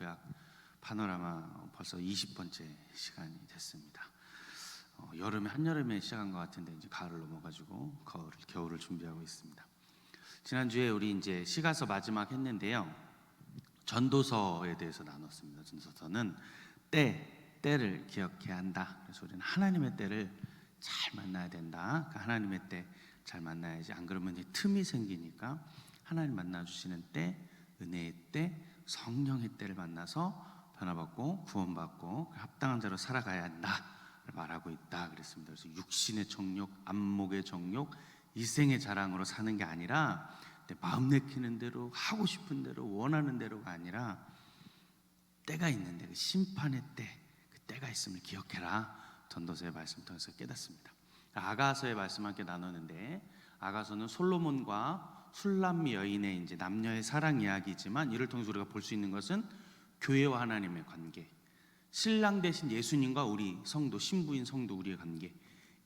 구약 파노라마 벌써 20번째 시간이 됐습니다. 여름에 한여름에 시작한 것 같은데 이제 가을을 넘어가지고 겨울을 준비하고 있습니다. 지난주에 우리 이제 시가서 마지막 했는데요. 전도서에 대해서 나눴습니다. 전도서는 때를 기억해야 한다. 그래서 우리는 하나님의 때를 잘 만나야 된다. 하나님의 때 잘 만나야지. 안 그러면 틈이 생기니까 하나님 만나주시는 때, 은혜의 때, 성령의 때를 만나서 변화받고 구원받고 합당한 자로 살아가야 한다 말하고 있다 그랬습니다. 그래서 육신의 정욕, 안목의 정욕, 이생의 자랑으로 사는 게 아니라 내 마음 내키는 대로, 하고 싶은 대로, 원하는 대로가 아니라 때가 있는데 그 심판의 때, 그 때가 있음을 기억해라. 전도서의 말씀 통해서 깨닫습니다. 아가서의 말씀 함께 나누는데, 아가서는 솔로몬과 술람미 여인의 이제 남녀의 사랑 이야기지만, 이를 통해서 우리가 볼 수 있는 것은 교회와 하나님의 관계, 신랑 대신 예수님과 우리 성도, 신부인 성도 우리의 관계,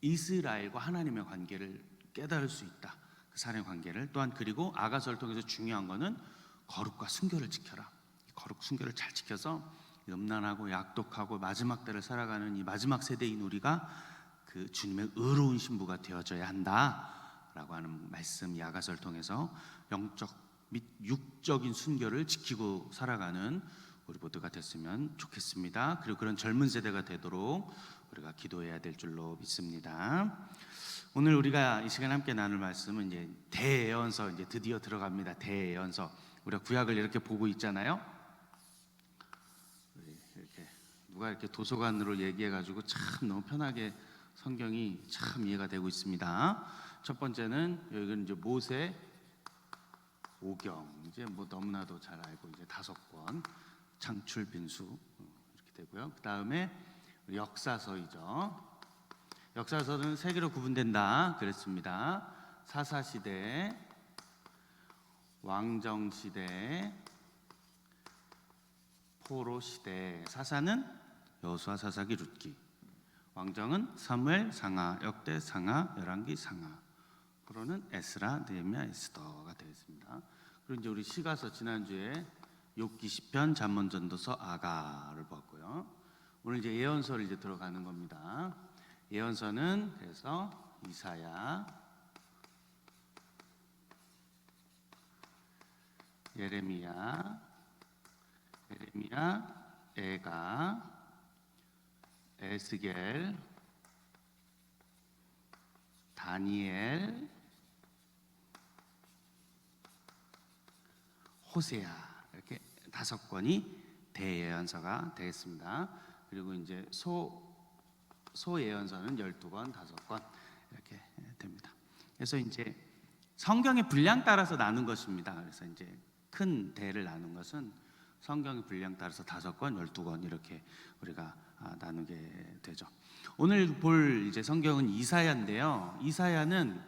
이스라엘과 하나님의 관계를 깨달을 수 있다. 그 사랑의 관계를. 또한 그리고 아가서를 통해서 중요한 것은 거룩과 순교를 지켜라. 거룩 순교를 잘 지켜서 음란하고 약독하고 마지막 때를 살아가는 이 마지막 세대인 우리가 그 주님의 의로운 신부가 되어져야 한다라고 하는 말씀, 이 아가서를 통해서 영적 및 육적인 순교를 지키고 살아가는 우리 모두가 됐으면 좋겠습니다. 그리고 그런 젊은 세대가 되도록 우리가 기도해야 될 줄로 믿습니다. 오늘 우리가 이 시간 함께 나눌 말씀은 이제 대예언서, 이제 드디어 들어갑니다. 대예언서. 우리가 구약을 이렇게 보고 있잖아요. 이렇게 누가 이렇게 도서관으로 얘기해가지고 참 너무 편하게 성경이 참 이해가 되고 있습니다. 첫 번째는 여기는 이제 모세 오경, 이제 뭐 너무나도 잘 알고 이제 5권, 창출 빈수 이렇게 되고요. 그 다음에 역사서이죠. 역사서는 3개로 구분된다 그랬습니다. 사사시대, 왕정시대, 포로시대. 사사는 여호수아, 사사기, 룻기. 왕정은 사무엘, 상하, 역대, 상하, 열왕기, 상하. 포로는 에스라, 느헤미야, 에스더가 되겠습니다. 그리고 이제 우리 시가서 지난주에 욥기, 시편, 잠언, 전도서, 아가를 봤고요. 오늘 이제 예언서를 이제 들어가는 겁니다. 예언서는 그래서 이사야, 예레미야, 에가, 에스겔, 다니엘, 호세아, 이렇게 5권이 대예언서가 되겠습니다. 그리고 이제 소예언서는 12권, 5권 이렇게 됩니다. 그래서 이제 성경의 분량 따라서 나눈 것입니다. 그래서 이제 큰 대를 나눈 것은 성경의 분량 따라서 5권, 12권 이렇게 우리가 나누게 되죠. 오늘 볼 이제 성경은 이사야인데요. 이사야는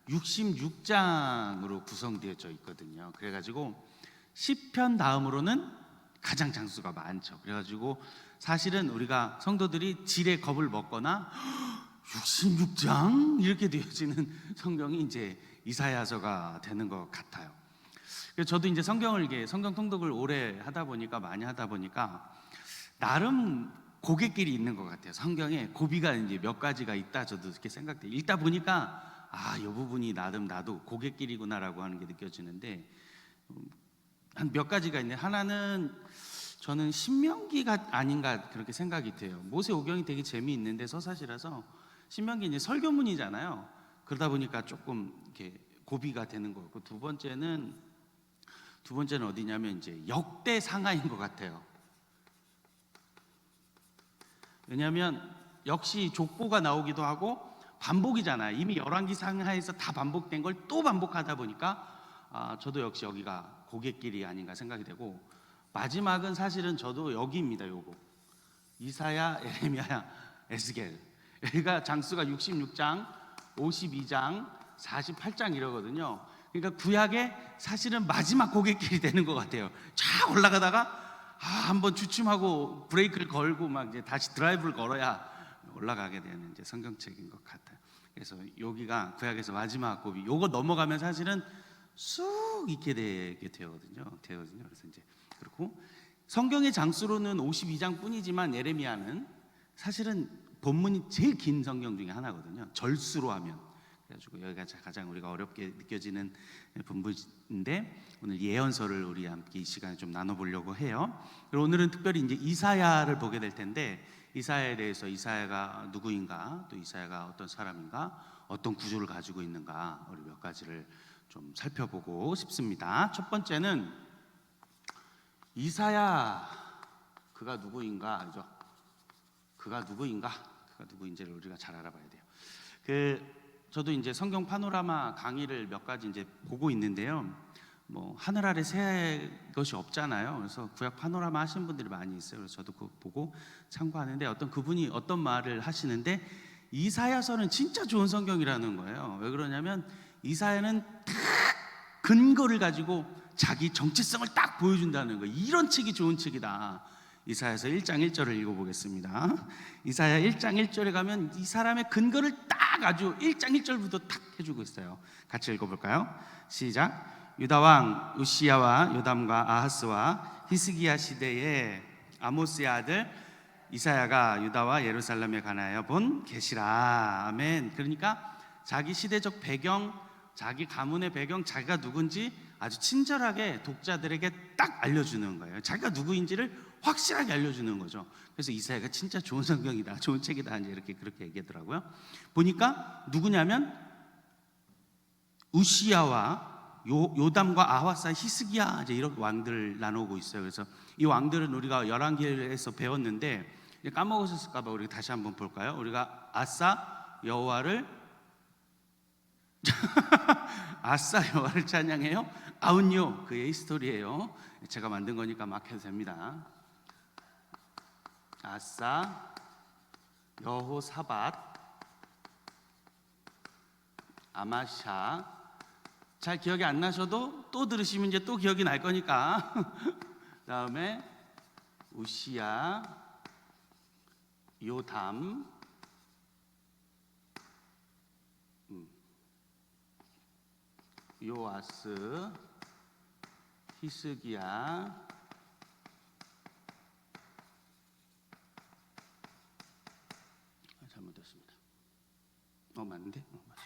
66장으로 구성되어져 있거든요. 그래가지고 시편 다음으로는 가장 장수가 많죠. 그래가지고 사실은 우리가 성도들이 지레 겁을 먹거나 66장 이렇게 되어지는 성경이 이제 이사야서가 되는 것 같아요. 그래서 저도 이제 성경 통독을 오래 하다 보니까, 많이 하다 보니까 나름 고갯길이 있는 것 같아요. 성경에 고비가 이제 몇 가지가 있다, 저도 이렇게 생각돼요. 읽다 보니까 이 부분이 나도 고갯길이구나라고 하는 게 느껴지는데, 한 몇 가지가 있는데, 하나는 저는 신명기가 아닌가 그렇게 생각이 돼요. 모세 오경이 되게 재미있는데 서사시라서, 신명기 이제 설교문이잖아요. 그러다 보니까 조금 이렇게 고비가 되는 것 같고, 두 번째는 어디냐면 이제 역대 상하인 것 같아요. 왜냐하면 역시 족보가 나오기도 하고 반복이잖아요. 이미 열왕기 상하에서 다 반복된 걸 또 반복하다 보니까 저도 역시 여기가 고갯길이 아닌가 생각이 되고, 마지막은 사실은 저도 여기입니다. 요거 이사야, 예레미야, 에스겔. 여기가 장수가 66장, 52장, 48장 이러거든요. 그러니까 구약의 사실은 마지막 고갯길이 되는 것 같아요. 쫙 올라가다가 한번 주춤하고 브레이크를 걸고 막 이제 다시 드라이브를 걸어야 올라가게 되는 이제 성경책인 것 같아요. 그래서 여기가 구약에서 마지막 고비. 요거 넘어가면 사실은 쑥 있게 되게 되거든요. 그래서 이제 그렇고, 성경의 장수로는 52장 뿐이지만 예레미야는 사실은 본문이 제일 긴 성경 중에 하나거든요. 절수로 하면. 그래가지고 여기가 가장 우리가 어렵게 느껴지는 본문인데 오늘 예언서를 우리 함께 이 시간에 좀 나눠보려고 해요. 그리고 오늘은 특별히 이제 이사야를 보게 될 텐데 이사야에 대해서 이사야가 누구인가, 또 이사야가 어떤 사람인가, 어떤 구조를 가지고 있는가 우리 몇 가지를 좀 살펴보고 싶습니다. 첫 번째는 이사야 그가 누구인가, 그죠? 그가 누구인지를 우리가 잘 알아봐야 돼요. 저도 이제 성경 파노라마 강의를 몇 가지 이제 보고 있는데요. 뭐 하늘 아래 새 것이 없잖아요. 그래서 구약 파노라마 하시는 분들이 많이 있어요. 그래서 저도 그거 보고 참고하는데 그분이 어떤 말을 하시는데 이사야서는 진짜 좋은 성경이라는 거예요. 왜 그러냐면 이사야는 딱 근거를 가지고 자기 정체성을 딱 보여준다는 거예요. 이런 책이 좋은 책이다. 이사야서 1장 1절을 읽어보겠습니다. 이사야 1장 1절에 가면 이 사람의 근거를 딱 아주 1장 1절부터 딱 해주고 있어요. 같이 읽어볼까요? 시작. 유다 왕 우시야와 요담과 아하스와 히스기야 시대에 아모스의 아들 이사야가 유다와 예루살렘에 관하여 본 계시라. 아멘. 그러니까 자기 시대적 배경, 자기 가문의 배경, 자기가 누군지 아주 친절하게 독자들에게 딱 알려주는 거예요. 자기가 누구인지를 확실하게 알려주는 거죠. 그래서 이사야가 진짜 좋은 성경이다, 좋은 책이다, 이제 그렇게 얘기하더라고요. 보니까 누구냐면 우시야와 요담과 아하스, 히스기야, 이제 이런 왕들을 나누고 있어요. 그래서 이 왕들은 우리가 열왕기에서 배웠는데 까먹으셨을까봐 우리 다시 한번 볼까요? 우리가 아싸 여호와를 찬양해요. 아운요 그의 스토리예요. 제가 만든 거니까 막 해도 됩니다. 아싸, 여호사밧, 아마샤. 잘 기억이 안 나셔도 또 들으시면 이제 또 기억이 날 거니까. 다음에 우시야, 요담, 요아스, 히스기야, 잘못됐습니다. 맞는데? 맞아.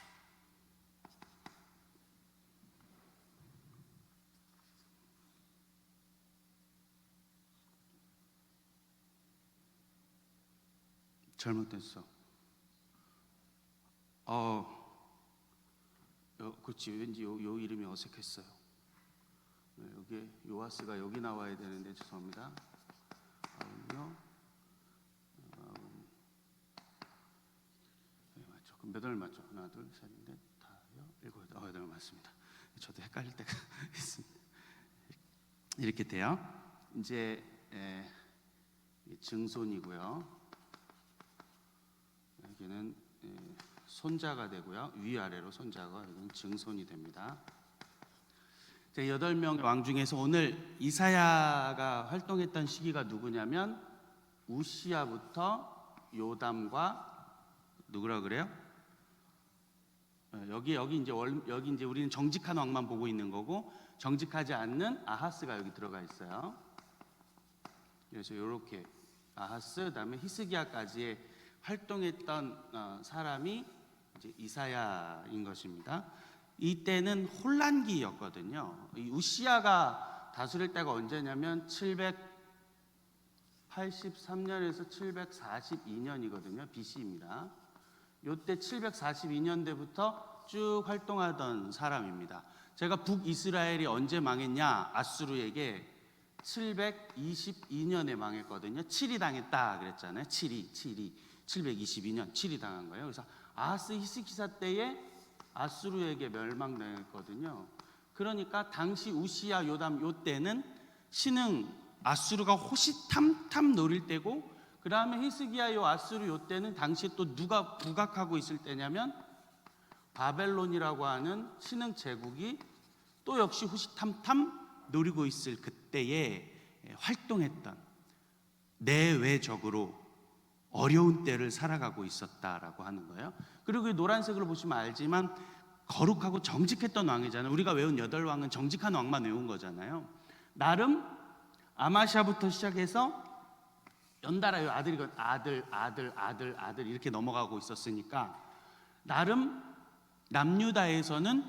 잘못됐어. 그렇지. 왠지 요 이름이 어색했어요. 여기 요아스가 여기 나와야 되는데 죄송합니다. 아운요. 네, 맞죠. 그럼 몇 월 맞죠? 하나, 둘, 셋, 넷, 다섯, 일곱, 여덟 맞습니다. 저도 헷갈릴 때가 있습니다. 이렇게 돼요. 이제 증손이고요. 여기는 손자가 되고요. 위아래로 손자가 여기는 증손이 됩니다. 8명 왕 중에서 오늘 이사야가 활동했던 시기가 누구냐면 우시야부터 요담과 누구라 그래요? 여기 이제 우리는 정직한 왕만 보고 있는 거고 정직하지 않는 아하스가 여기 들어가 있어요. 그래서 이렇게 아하스 그다음에 히스기야까지의 활동했던 사람이 이제 이사야인 것입니다. 이때는 혼란기였거든요. 이 우시야가 다스릴 때가 언제냐면 783년에서 742년이거든요. BC입니다. 이때 742년대부터 쭉 활동하던 사람입니다. 제가 북이스라엘이 언제 망했냐? 아수르에게 722년에 망했거든요. 7이 당했다 그랬잖아요. 722년 7이 당한 거예요. 그래서 아하스 히스기야 때에 아수르에게 멸망당했거든요. 그러니까 당시 우시야 요담 요 때는 신흥 아수르가 호시탐탐 노릴 때고, 그 다음에 히스기야 요 아수르 요 때는 당시 또 누가 부각하고 있을 때냐면 바벨론이라고 하는 신흥 제국이 또 역시 호시탐탐 노리고 있을 그때에 활동했던, 내외적으로 어려운 때를 살아가고 있었다라고 하는 거예요. 그리고 이 노란색으로 보시면 알지만 거룩하고 정직했던 왕이잖아요. 우리가 외운 8왕은 정직한 왕만 외운 거잖아요. 나름 아마샤부터 시작해서 연달아요. 아들 이렇게 넘어가고 있었으니까 나름 남유다에서는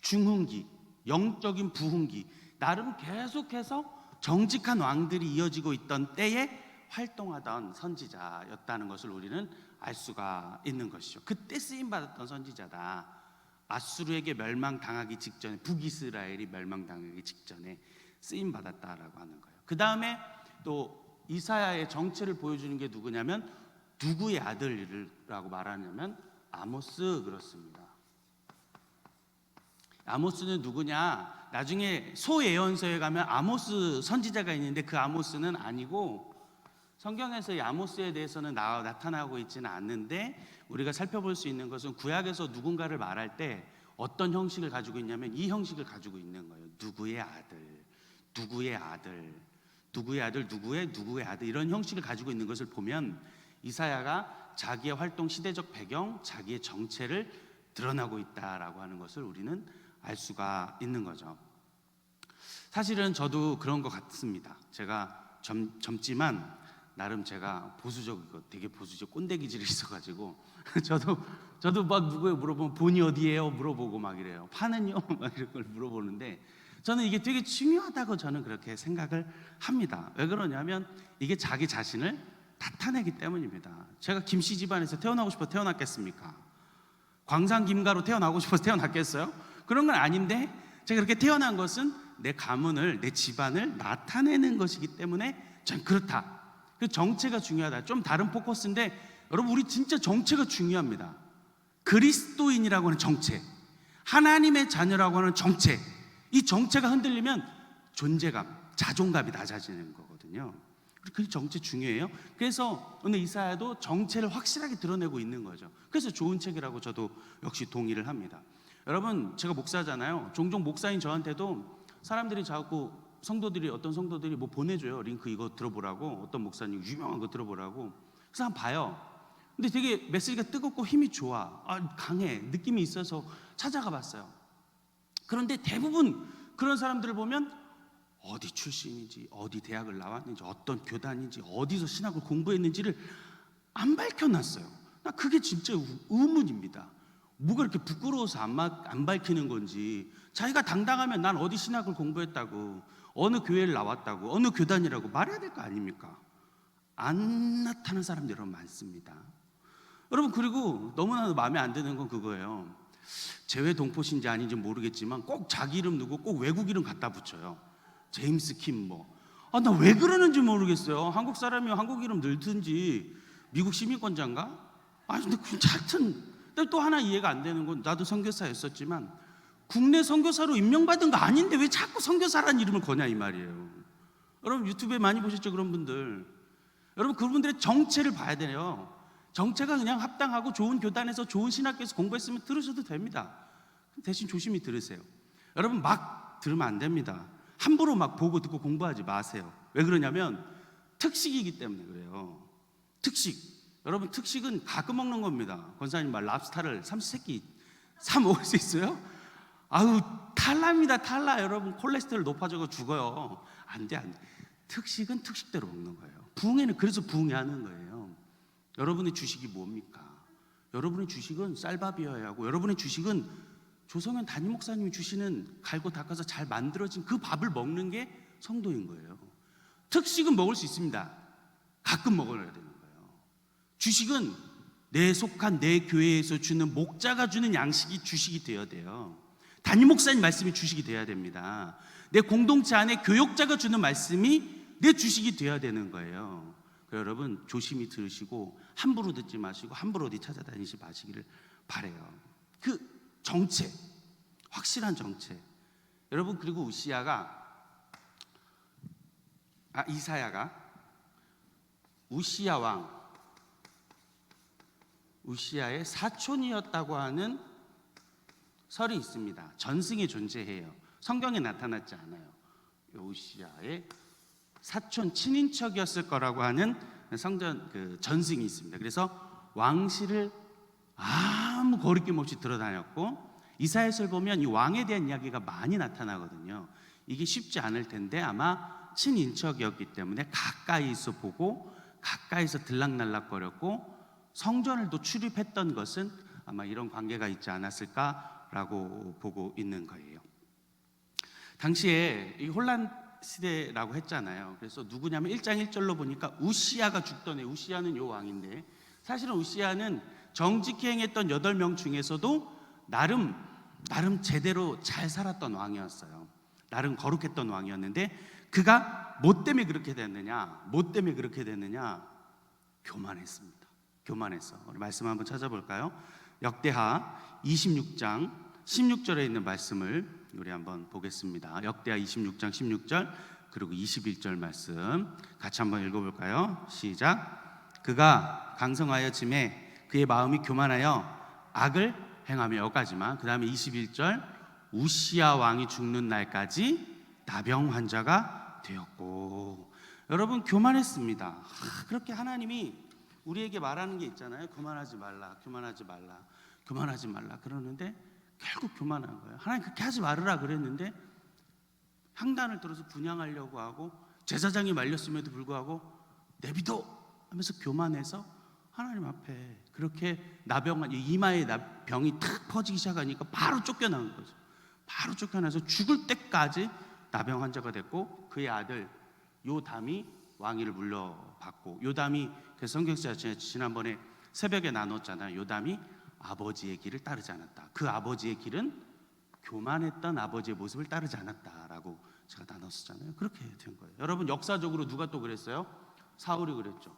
중흥기, 영적인 부흥기, 나름 계속해서 정직한 왕들이 이어지고 있던 때에 활동하던 선지자였다는 것을 우리는 알 수가 있는 것이죠. 그때 쓰임받았던 선지자다. 아수르에게 멸망당하기 직전에, 북이스라엘이 멸망당하기 직전에 쓰임받았다라고 하는 거예요. 그 다음에 또 이사야의 정체를 보여주는 게 누구냐면, 누구의 아들이라고 말하냐면 아모스. 그렇습니다. 아모스는 누구냐? 나중에 소예언서에 가면 아모스 선지자가 있는데 그 아모스는 아니고, 성경에서 이 아모스에 대해서는 나타나고 있지는 않는데 우리가 살펴볼 수 있는 것은 구약에서 누군가를 말할 때 어떤 형식을 가지고 있냐면 이 형식을 가지고 있는 거예요. 누구의 아들, 누구의 아들, 누구의 아들, 누구의 아들, 이런 형식을 가지고 있는 것을 보면 이사야가 자기의 활동 시대적 배경, 자기의 정체를 드러나고 있다라고 하는 것을 우리는 알 수가 있는 거죠. 사실은 저도 그런 것 같습니다. 제가 젊지만 나름 제가 보수적이고 되게 보수적 꼰대 기질이 있어가지고 저도 막 누구에 물어보면 본이 어디예요? 물어보고 막 이래요. 파는요? 막 이런 걸 물어보는데 저는 이게 되게 중요하다고 저는 그렇게 생각을 합니다. 왜 그러냐면 이게 자기 자신을 나타내기 때문입니다. 제가 김씨 집안에서 태어나고 싶어 태어났겠습니까? 광산 김가로 태어나고 싶어서 태어났겠어요? 그런 건 아닌데 제가 그렇게 태어난 것은 내 가문을, 내 집안을 나타내는 것이기 때문에 전 그렇다. 그 정체가 중요하다. 좀 다른 포커스인데 여러분, 우리 진짜 정체가 중요합니다. 그리스도인이라고 하는 정체, 하나님의 자녀라고 하는 정체, 이 정체가 흔들리면 존재감, 자존감이 낮아지는 거거든요. 그 정체 중요해요. 그래서 오늘 이사야도 정체를 확실하게 드러내고 있는 거죠. 그래서 좋은 책이라고 저도 역시 동의를 합니다. 여러분, 제가 목사잖아요. 종종 목사인 저한테도 사람들이 자꾸 어떤 성도들이 뭐 보내줘요. 링크 이거 들어보라고, 어떤 목사님 유명한 거 들어보라고. 그래서 한번 봐요. 근데 되게 메시지가 뜨겁고 힘이 좋아, 강해, 느낌이 있어서 찾아가 봤어요. 그런데 대부분 그런 사람들을 보면 어디 출신인지, 어디 대학을 나왔는지, 어떤 교단인지, 어디서 신학을 공부했는지를 안 밝혀놨어요. 나 그게 진짜 의문입니다. 뭐가 이렇게 부끄러워서 안 밝히는 건지. 자기가 당당하면 난 어디 신학을 공부했다고, 어느 교회를 나왔다고, 어느 교단이라고 말해야 될 거 아닙니까? 안 나타나는 사람들이 여러분 많습니다. 여러분, 그리고 너무나도 마음에 안 드는 건 그거예요. 재외 동포신지 아닌지 모르겠지만 꼭 자기 이름 누구, 꼭 외국 이름 갖다 붙여요. 제임스 킴 뭐. 나 왜 그러는지 모르겠어요. 한국 사람이면 한국 이름 넣든지, 미국 시민권자인가? 근데 하여튼 또 하나 이해가 안 되는 건, 나도 선교사였었지만 국내 선교사로 임명받은 거 아닌데 왜 자꾸 선교사라는 이름을 거냐 이 말이에요. 여러분 유튜브에 많이 보셨죠, 그런 분들. 여러분, 그분들의 정체를 봐야 돼요. 정체가 그냥 합당하고 좋은 교단에서 좋은 신학교에서 공부했으면 들으셔도 됩니다. 대신 조심히 들으세요. 여러분, 막 들으면 안 됩니다. 함부로 막 보고 듣고 공부하지 마세요. 왜 그러냐면 특식이기 때문에 그래요. 특식. 여러분, 특식은 가끔 먹는 겁니다. 권사님 말 랍스타를 삼시세끼 사 먹을 수 있어요? 탈라입니다. 탈라. 여러분, 콜레스테롤 높아져서 죽어요. 안 돼. 특식은 특식대로 먹는 거예요. 부흥회는 그래서 부흥회하는 거예요. 여러분의 주식이 뭡니까? 여러분의 주식은 쌀밥이어야 하고, 여러분의 주식은 조성현 담임 목사님이 주시는 갈고 닦아서 잘 만들어진 그 밥을 먹는 게 성도인 거예요. 특식은 먹을 수 있습니다. 가끔 먹어야 되는 거예요. 주식은 내 속한 내 교회에서 주는 목자가 주는 양식이 주식이 되어야 돼요. 담임 목사님 말씀이 주식이 돼야 됩니다. 내 공동체 안에 교역자가 주는 말씀이 내 주식이 되어야 되는 거예요. 여러분, 조심히 들으시고 함부로 듣지 마시고 함부로 어디 찾아다니지 마시기를 바라요. 그 정체, 확실한 정체. 여러분, 그리고 이사야가 우시야 왕, 우시야의 사촌이었다고 하는 설이 있습니다. 전승이 존재해요. 성경에 나타났지 않아요. 우시야의 사촌 친인척이었을 거라고 하는 전승이 있습니다. 그래서 왕실을 아무 거리낌 없이 들어다녔고, 이사야서를 보면 이 왕에 대한 이야기가 많이 나타나거든요. 이게 쉽지 않을 텐데 아마 친인척이었기 때문에 가까이서 보고 가까이서 들락날락거렸고 성전을 또 출입했던 것은 아마 이런 관계가 있지 않았을까라고 보고 있는 거예요. 당시에 이 혼란 시대라고 했잖아요. 그래서 누구냐면 1장 1절로 보니까 우시야가 죽던 애, 우시야는 요 왕인데, 사실은 우시야는 정직히 행했던 8명 중에서도 나름 제대로 잘 살았던 왕이었어요. 나름 거룩했던 왕이었는데, 그가 뭐 때문에 그렇게 됐느냐? 교만했습니다. 교만했어. 우리 말씀 한번 찾아볼까요? 역대하 26장 16절에 있는 말씀을 우리 한번 보겠습니다. 역대하 26장 16절 그리고 21절 말씀 같이 한번 읽어볼까요? 시작. 그가 강성하여짐에 그의 마음이 교만하여 악을 행하며, 여기까지만. 그 다음에 21절, 우시야 왕이 죽는 날까지 나병 환자가 되었고. 여러분, 교만했습니다. 그렇게 하나님이 우리에게 말하는 게 있잖아요. 교만하지 말라 그러는데 결국 교만한 거예요. 하나님 그렇게 하지 말으라 그랬는데 향단을 들어서 분향하려고 하고 제사장이 말렸음에도 불구하고 내비둬 하면서 교만해서 하나님 앞에 그렇게 이마에 병이 탁 퍼지기 시작하니까 바로 쫓겨나는 거죠. 바로 쫓겨나서 죽을 때까지 나병 환자가 됐고, 그의 아들 요담이 왕위를 물려받고, 요담이 그 성경에서 지난번에 새벽에 나눴잖아요. 요담이 아버지의 길을 따르지 않았다. 그 아버지의 길은 교만했던 아버지의 모습을 따르지 않았다라고 제가 나눴었잖아요. 그렇게 된 거예요. 여러분, 역사적으로 누가 또 그랬어요? 사울이 그랬죠.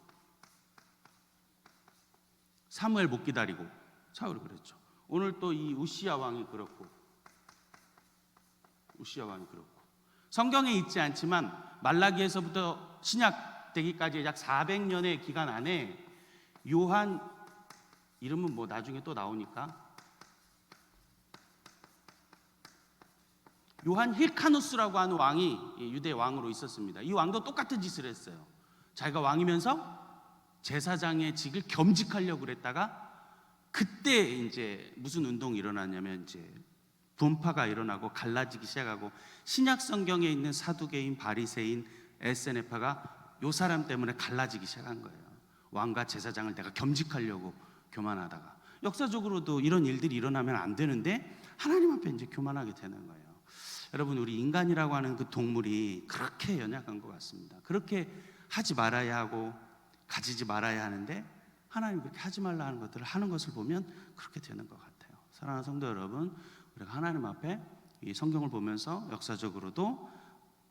사무엘 못 기다리고 사울이 그랬죠. 오늘 또 이 우시야 왕이 그렇고 성경에 있지 않지만 말라기에서부터 신약 되기까지 약 400년의 기간 안에 요한, 이름은 뭐 나중에 또 나오니까, 요한 힐카누스라고 하는 왕이 유대 왕으로 있었습니다. 이 왕도 똑같은 짓을 했어요. 자기가 왕이면서 제사장의 직을 겸직하려고 그랬다가, 그때 이제 무슨 운동이 일어났냐면 이제 분파가 일어나고 갈라지기 시작하고, 신약 성경에 있는 사두개인, 바리새인, 에세네파가 요 사람 때문에 갈라지기 시작한 거예요. 왕과 제사장을 내가 겸직하려고 교만하다가. 역사적으로도 이런 일들이 일어나면 안 되는데 하나님 앞에 이제 교만하게 되는 거예요. 여러분, 우리 인간이라고 하는 그 동물이 그렇게 연약한 것 같습니다. 그렇게 하지 말아야 하고 가지지 말아야 하는데 하나님 그렇게 하지 말라 하는 것들을 하는 것을 보면 그렇게 되는 것 같아요. 사랑하는 성도 여러분, 우리가 하나님 앞에 이 성경을 보면서 역사적으로도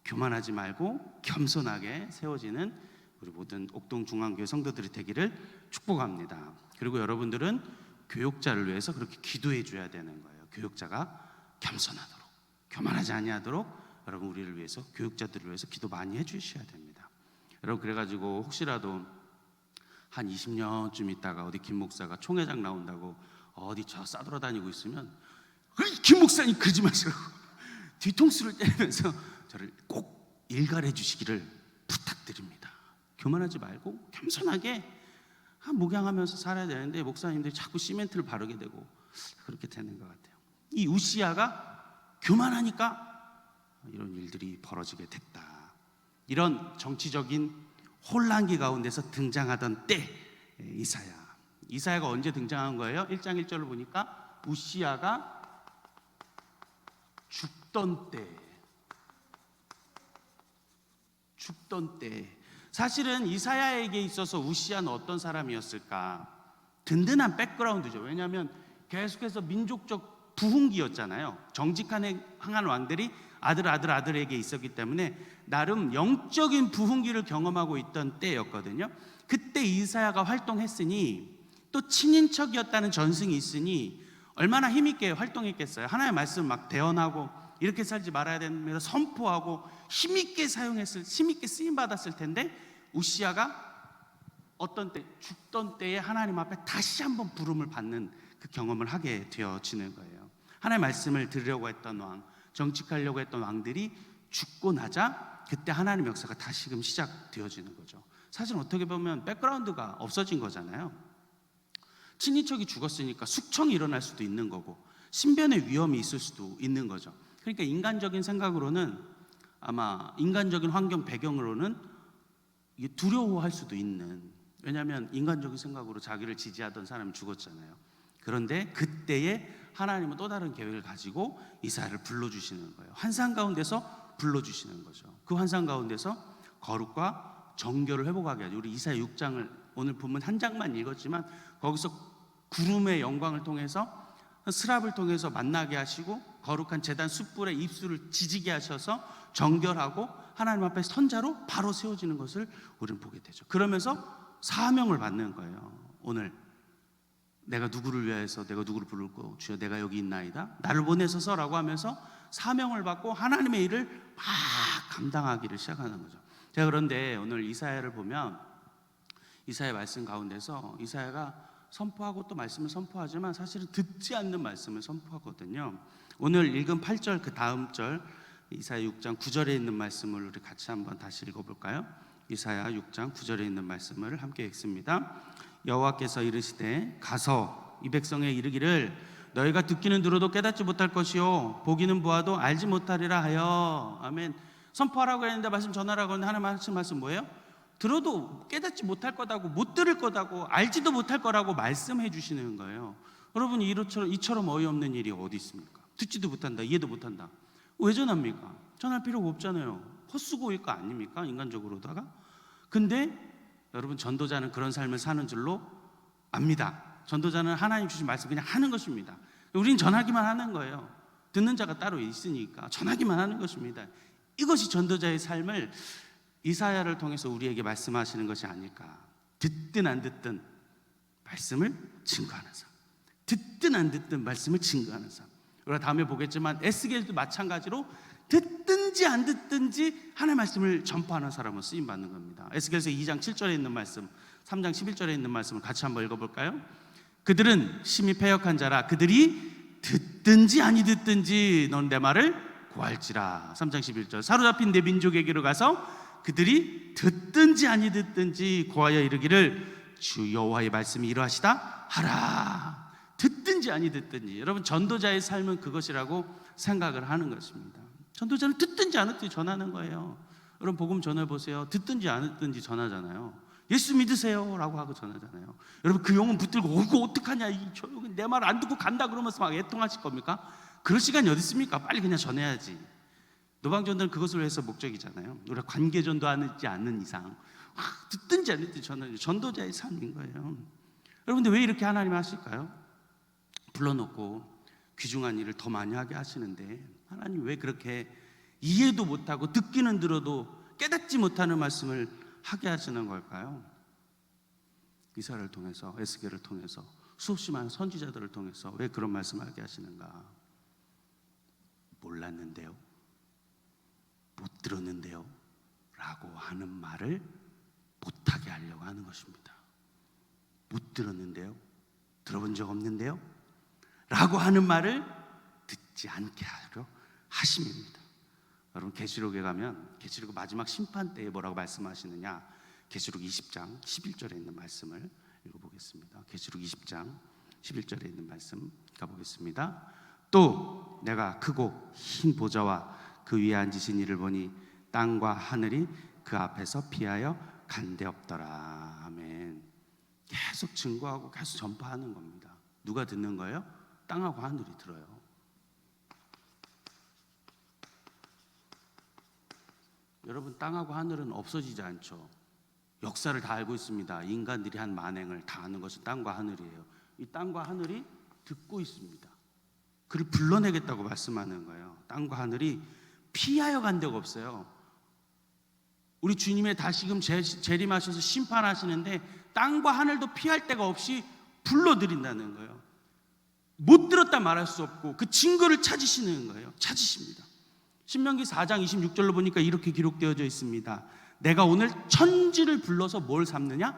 교만하지 말고 겸손하게 세워지는 우리 모든 옥동 중앙교회 성도들이 되기를 축복합니다. 그리고 여러분들은 교육자를 위해서 그렇게 기도해 줘야 되는 거예요. 교육자가 겸손하도록, 교만하지 아니하도록 여러분 우리를 위해서, 교육자들을 위해서 기도 많이 해 주셔야 됩니다. 여러분, 그래가지고 혹시라도 한 20년쯤 있다가 어디 김 목사가 총회장 나온다고 어디 저 싸돌아다니고 있으면 김 목사님 그러지 마시라고 뒤통수를 때리면서 저를 꼭 일갈해 주시기를 부탁드립니다. 교만하지 말고 겸손하게 목양하면서 살아야 되는데 목사님들이 자꾸 시멘트를 바르게 되고 그렇게 되는 것 같아요. 이 우시야가 교만하니까 이런 일들이 벌어지게 됐다. 이런 정치적인 혼란기 가운데서 등장하던 때 이사야가 언제 등장한 거예요? 1장 1절을 보니까 우시야가 죽던 때. 사실은 이사야에게 있어서 우시야는 어떤 사람이었을까? 든든한 백그라운드죠. 왜냐하면 계속해서 민족적 부흥기였잖아요. 정직한 행한 왕들이 아들에게 있었기 때문에 나름 영적인 부흥기를 경험하고 있던 때였거든요. 그때 이사야가 활동했으니, 또 친인척이었다는 전승이 있으니 얼마나 힘있게 활동했겠어요. 하나님의 말씀 막 대언하고 이렇게 살지 말아야 된다면서 선포하고 힘있게 쓰임 받았을 텐데, 우시야가 어떤 때, 죽던 때에 하나님 앞에 다시 한번 부름을 받는 그 경험을 하게 되어지는 거예요. 하나님의 말씀을 들으려고 했던 왕, 정직하려고 했던 왕들이 죽고 나자 그때 하나님의 역사가 다시금 시작되어지는 거죠. 사실 어떻게 보면 백그라운드가 없어진 거잖아요. 친인척이 죽었으니까 숙청이 일어날 수도 있는 거고 신변의 위험이 있을 수도 있는 거죠. 그러니까 인간적인 생각으로는 아마 인간적인 환경 배경으로는 이게 두려워할 수도 있는, 왜냐하면 인간적인 생각으로 자기를 지지하던 사람이 죽었잖아요. 그런데 그때에 하나님은 또 다른 계획을 가지고 이사야를 불러주시는 거예요. 환상 가운데서 불러주시는 거죠. 그 환상 가운데서 거룩과 정결을 회복하게 하죠. 우리 이사야 6장을 오늘 본문 한 장만 읽었지만 거기서 구름의 영광을 통해서 스랍을 통해서 만나게 하시고 거룩한 제단 숯불에 입술을 지지게 하셔서 정결하고 하나님 앞에 선자로 바로 세워지는 것을 우리는 보게 되죠. 그러면서 사명을 받는 거예요. 오늘 내가 누구를 위하여서 내가 누구를 부르고 주여 내가 여기 있나이다 나를 보내소서라고 하면서 사명을 받고 하나님의 일을 막 감당하기를 시작하는 거죠. 자, 그런데 오늘 이사야를 보면 이사야 말씀 가운데서 이사야가 선포하고 또 말씀을 선포하지만 사실은 듣지 않는 말씀을 선포하거든요. 오늘 읽은 8절 그 다음 절 이사야 6장 9절에 있는 말씀을 우리 같이 한번 다시 읽어볼까요? 이사야 6장 9절에 있는 말씀을 함께 읽습니다. 여호와께서 이르시되 가서 이 백성에 이르기를 너희가 듣기는 들어도 깨닫지 못할 것이요 보기는 보아도 알지 못하리라 하여. 아멘. 선포하라고 했는데 말씀 전하라고 했는데 하나님 하신 말씀 뭐예요? 들어도 깨닫지 못할 거다고, 못 들을 거다고, 알지도 못할 거라고 말씀해 주시는 거예요. 여러분, 이처럼 어이없는 일이 어디 있습니까? 듣지도 못한다, 이해도 못한다. 왜 전합니까? 전할 필요가 없잖아요. 헛수고일 거 아닙니까? 인간적으로다가. 근데 여러분, 전도자는 그런 삶을 사는 줄로 압니다. 전도자는 하나님 주신 말씀 그냥 하는 것입니다. 우린 전하기만 하는 거예요. 듣는 자가 따로 있으니까 전하기만 하는 것입니다. 이것이 전도자의 삶을 이사야를 통해서 우리에게 말씀하시는 것이 아닐까. 듣든 안 듣든 말씀을 증거하는 삶, 듣든 안 듣든 말씀을 증거하는 삶. 우리가 다음에 보겠지만 에스겔도 마찬가지로 듣든지 안 듣든지 하나님의 말씀을 전파하는 사람은 쓰임받는 겁니다. 에스겔서 2장 7절에 있는 말씀, 3장 11절에 있는 말씀을 같이 한번 읽어볼까요? 그들은 심히 패역한 자라 그들이 듣든지 아니 듣든지 넌 내 말을 고할지라. 3장 11절 사로잡힌 내 민족에게로 가서 그들이 듣든지 아니 듣든지 고하여 이르기를 주 여호와의 말씀이 이러하시다 하라. 듣든지 아니 듣든지. 여러분, 전도자의 삶은 그것이라고 생각을 하는 것입니다. 전도자는 듣든지 안 듣든지 전하는 거예요. 여러분, 복음 전해보세요. 듣든지 안 듣든지 전하잖아요. 예수 믿으세요 라고 하고 전하잖아요. 여러분, 그 영혼 붙들고 이거 어떡하냐, 내 말 안 듣고 간다 그러면서 막 애통하실 겁니까? 그럴 시간이 어디 있습니까? 빨리 그냥 전해야지. 노방전도는 그것을 위해서 목적이잖아요. 우리가 관계전도 하지 않는 이상 듣든지 안 듣든지 전하는 전도자의 삶인 거예요. 여러분들, 왜 이렇게 하나님 하실까요? 불러놓고 귀중한 일을 더 많이 하게 하시는데 하나님 왜 그렇게 이해도 못하고 듣기는 들어도 깨닫지 못하는 말씀을 하게 하시는 걸까요? 이사야를 통해서, 에스겔을 통해서, 수없이 많은 선지자들을 통해서 왜 그런 말씀을 하게 하시는가? 몰랐는데요, 못 들었는데요 라고 하는 말을 못하게 하려고 하는 것입니다. 못 들었는데요, 들어본 적 없는데요 라고 하는 말을 듣지 않게 하려 하심입니다. 여러분, 계시록에 가면 계시록 마지막 심판 때에 뭐라고 말씀하시느냐, 계시록 20장 11절에 있는 말씀을 읽어보겠습니다. 계시록 20장 11절에 있는 말씀 가보겠습니다. 또 내가 크고 흰 보좌와 그 위에 앉으신 이를 보니 땅과 하늘이 그 앞에서 피하여 간데없더라. 아멘. 계속 증거하고 계속 전파하는 겁니다. 누가 듣는 거예요? 땅하고 하늘이 들어요. 여러분, 땅하고 하늘은 없어지지 않죠. 역사를 다 알고 있습니다. 인간들이 한 만행을 다 아는 것이 땅과 하늘이에요. 이 땅과 하늘이 듣고 있습니다. 그를 불러내겠다고 말씀하는 거예요. 땅과 하늘이 피하여 간 데가 없어요. 우리 주님의 다시금 재림하셔서 심판하시는데 땅과 하늘도 피할 데가 없이 불러들인다는 거예요. 못 들었다 말할 수 없고 그 증거를 찾으시는 거예요. 찾으십니다. 신명기 4장 26절로 보니까 이렇게 기록되어져 있습니다. 내가 오늘 천지를 불러서 뭘 삼느냐?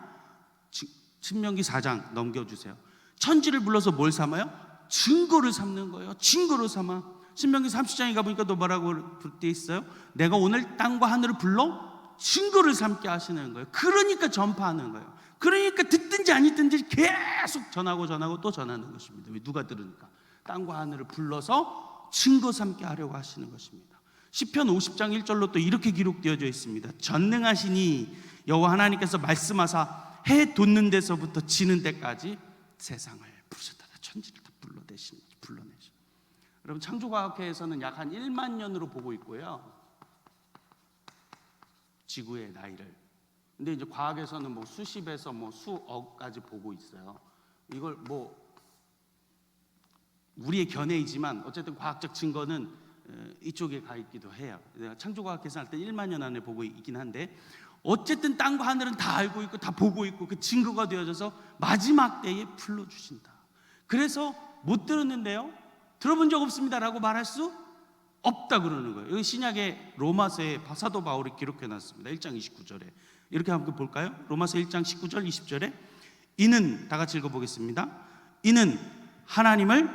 신명기 4장 넘겨주세요. 천지를 불러서 뭘 삼아요? 증거를 삼는 거예요. 증거를 삼아. 신명기 30장에 가보니까 또 뭐라고 되어 있어요? 내가 오늘 땅과 하늘을 불러 증거를 삼게 하시는 거예요. 그러니까 전파하는 거예요. 그러니까 듣든지 안 듣든지 계속 전하고 또 전하는 것입니다. 왜? 누가 들으니까. 땅과 하늘을 불러서 증거 삼게 하려고 하시는 것입니다. 시편 50장 1절로 또 이렇게 기록되어져 있습니다. 전능하시니 여호와 하나님께서 말씀하사 해 돋는 데서부터 지는 데까지 세상을 부르셨다. 천지를 다 불러내시는. 여러분, 창조과학회에서는 약 한 1만 년으로 보고 있고요, 지구의 나이를. 근데 이제 과학에서는 뭐 수십에서 뭐 수억까지 보고 있어요. 이걸 뭐 우리의 견해이지만 어쨌든 과학적 증거는 이쪽에 가 있기도 해요. 창조과학에서 할 때 1만 년 안에 보고 있긴 한데, 어쨌든 땅과 하늘은 다 알고 있고 다 보고 있고 그 증거가 되어져서 마지막 때에 불러주신다. 그래서 못 들었는데요, 들어본 적 없습니다라고 말할 수 없다 그러는 거예요. 여기 신약의 로마서에 사도 바울이 기록해 놨습니다. 1장 29절에 이렇게 한번 볼까요? 로마서 1장 19절 20절에 이는, 다 같이 읽어보겠습니다. 이는 하나님을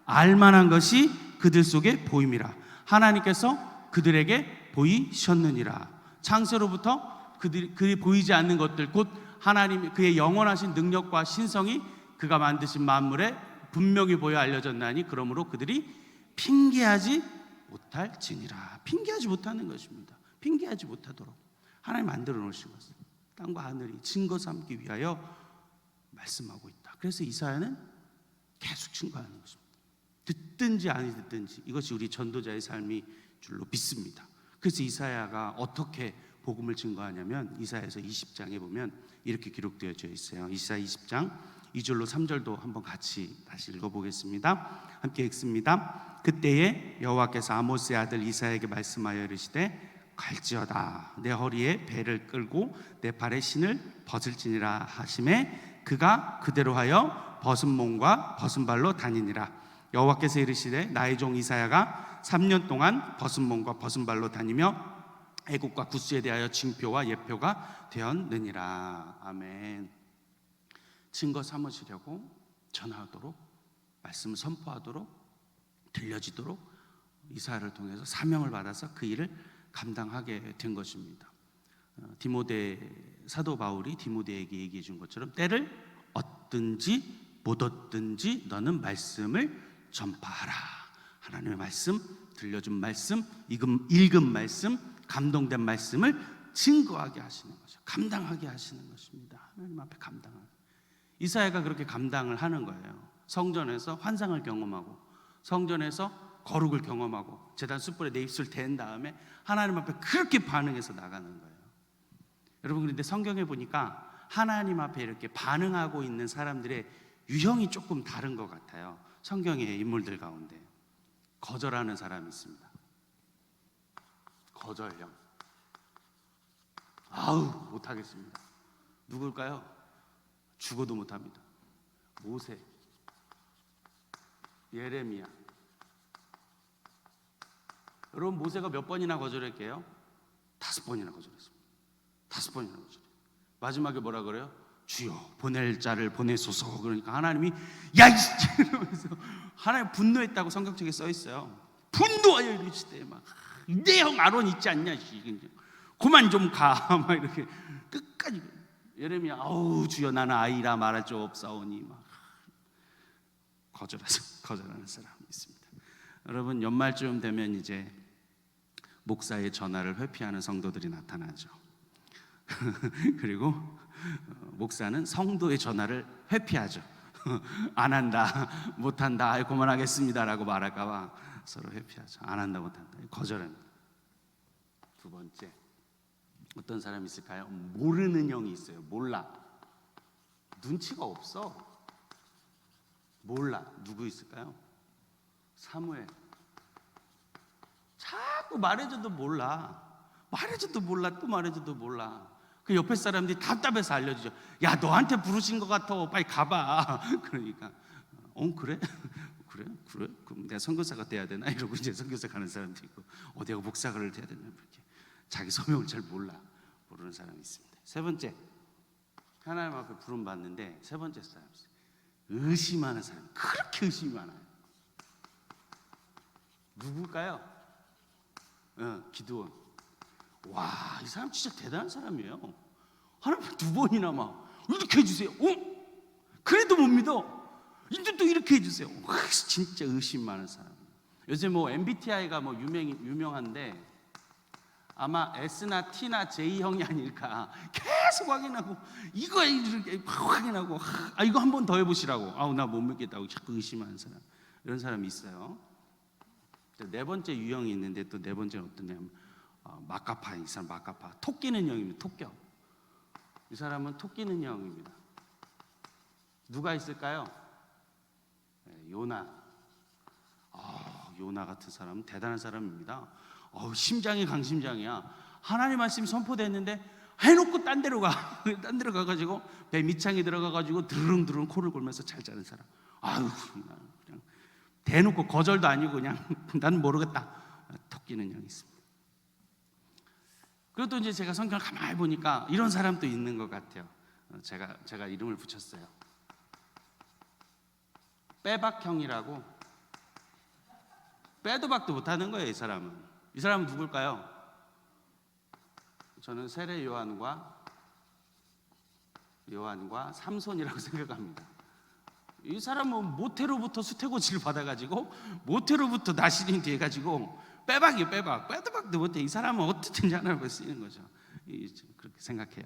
알만한 것이 그들 속에 보임이라. 하나님께서 그들에게 보이셨느니라. 창세로부터 그들이 보이지 않는 것들, 곧 하나님 그의 영원하신 능력과 신성이 그가 만드신 만물에 분명히 보여 알려졌나니 그러므로 그들이 핑계하지 못할지니라. 핑계하지 못하는 것입니다. 핑계하지 못하도록 하나님 만들어 놓으신 것을 땅과 하늘이 증거 삼기 위하여 말씀하고 있다. 그래서 이사야는 계속 증거하는 것입니다. 듣든지 아니 듣든지 이것이 우리 전도자의 삶이 줄로 믿습니다. 그래서 이사야가 어떻게 복음을 증거하냐면, 이사야서 20장에 보면 이렇게 기록되어져 있어요. 이사야 20장 2절로 3절도 한번 같이 다시 읽어보겠습니다. 함께 읽습니다. 그때에 여호와께서 아모스의 아들 이사야에게 말씀하여 이르시되 갈지어다 내 허리에 배를 끌고 내 발에 신을 벗을지니라 하심에 그가 그대로 하여 벗은 몸과 벗은 발로 다니니라. 여호와께서 이르시되 나의 종 이사야가 3년 동안 벗은 몸과 벗은 발로 다니며 애국과 구스에 대하여 징표와 예표가 되었느니라. 아멘. 증거 삼으시려고 전하도록, 말씀을 선포하도록, 들려지도록 이사야를 통해서 사명을 받아서 그 일을 감당하게 된 것입니다. 사도 바울이 디모데에게 얘기해 준 것처럼 때를 얻든지 못 얻든지 너는 말씀을 전파하라. 하나님의 말씀, 들려준 말씀, 읽은 말씀, 감동된 말씀을 증거하게 하시는 거죠. 감당하게 하시는 것입니다. 하나님 앞에 감당하게. 이사야가 그렇게 감당을 하는 거예요. 성전에서 환상을 경험하고, 성전에서 거룩을 경험하고, 제단 숯불에 내 입술 댄 다음에 하나님 앞에 그렇게 반응해서 나가는 거예요. 여러분, 그런데 성경에 보니까 하나님 앞에 이렇게 반응하고 있는 사람들의 유형이 조금 다른 것 같아요. 성경의 인물들 가운데 거절하는 사람이 있습니다. 거절형. 아우, 못하겠습니다. 누굴까요? 죽어도 못합니다. 모세, 예레미야. 여러분, 모세가 몇 번이나 거절했게요? 5번이나 거절했습니다. 5번이나 거절. 마지막에 뭐라 그래요? 주여 보낼 자를 보내소서. 그러니까 하나님이 야 이씨 이러면서 하나님 분노했다고 성경책에 써 있어요. 분노하여 이르시되 막 내 형 아론 있지 않냐 씨, 그만 좀 가 막 이렇게 끝까지. 예레미야 아우 주여 나는 아이라 말할 줄 없사오니 막 거절하는 사람이 있습니다. 여러분, 연말쯤 되면 이제 목사의 전화를 회피하는 성도들이 나타나죠. 그리고 목사는 성도의 전화를 회피하죠. 안 한다, 못 한다, 아이 그만하겠습니다라고 말할까 봐 서로 회피하죠. 안 한다, 못 한다, 거절합니다. 두 번째, 어떤 사람이 있을까요? 모르는 형이 있어요. 몰라. 눈치가 없어. 몰라. 누구 있을까요? 사무엘. 자꾸 말해줘도 몰라. 말해줘도 몰라. 또 말해줘도 몰라. 그 옆에 사람들이 답답해서 알려주죠. 야, 너한테 부르신 것 같아. 빨리 가봐. 그러니까 그래? 그래? 그럼 내가 선교사가 돼야 되나? 이러고 이제 선교사 가는 사람도 있고, 내가 목사를 돼야 되나? 이렇게 자기 소명을 잘 모르는 사람이 있습니다. 세 번째, 하나님 앞에 부름 받는데 세 번째 사람, 의심하는 사람. 그렇게 의심이 많아요. 누굴까요? 기드온. 와, 이 사람 진짜 대단한 사람이에요. 하나님 2번이나 막 이렇게 해주세요. 그래도 못 믿어. 이제 또 이렇게 해주세요. 진짜 의심 많은 사람. 요새 뭐 MBTI가 뭐 유명한데 아마 S나 T나 J형이 아닐까. 계속 확인하고 이거 이렇게 확인하고 이거 한 번 더 해보시라고. 나 못 믿겠다고 자꾸 의심하는 사람, 이런 사람이 있어요. 네 번째 유형이 있는데 또 네 번째는 어떠냐면 마카파. 이 사람 마카파, 토끼는 형입니다. 토격. 이 사람은 토끼는 형입니다. 누가 있을까요? 요나. 요나 같은 사람은 대단한 사람입니다. 심장이 강심장이야. 하나님 말씀이 선포됐는데 해놓고 딴 데로 가. 딴 데로 가가지고 배 밑창에 들어가가지고 드르릉드르릉 코를 골면서 잘 자는 사람. 그냥 대놓고 거절도 아니고 그냥 난 모르겠다. 토끼는 형이 있습니다. 그리고 또 이제 제가 성경을 가만히 보니까 이런 사람도 있는 것 같아요. 제가 이름을 붙였어요. 빼박형이라고. 빼도 박도 못하는 거예요. 이 사람은 누굴까요? 저는 세례 요한과 삼손이라고 생각합니다. 이 사람은 모태로부터 수태고지를 받아가지고 모태로부터 나시린 뒤에 가지고 빼박이에요. 빼도 박도 못해. 이 사람은 어떻게든지 하나님을 쓰이는 거죠. 그렇게 생각해요.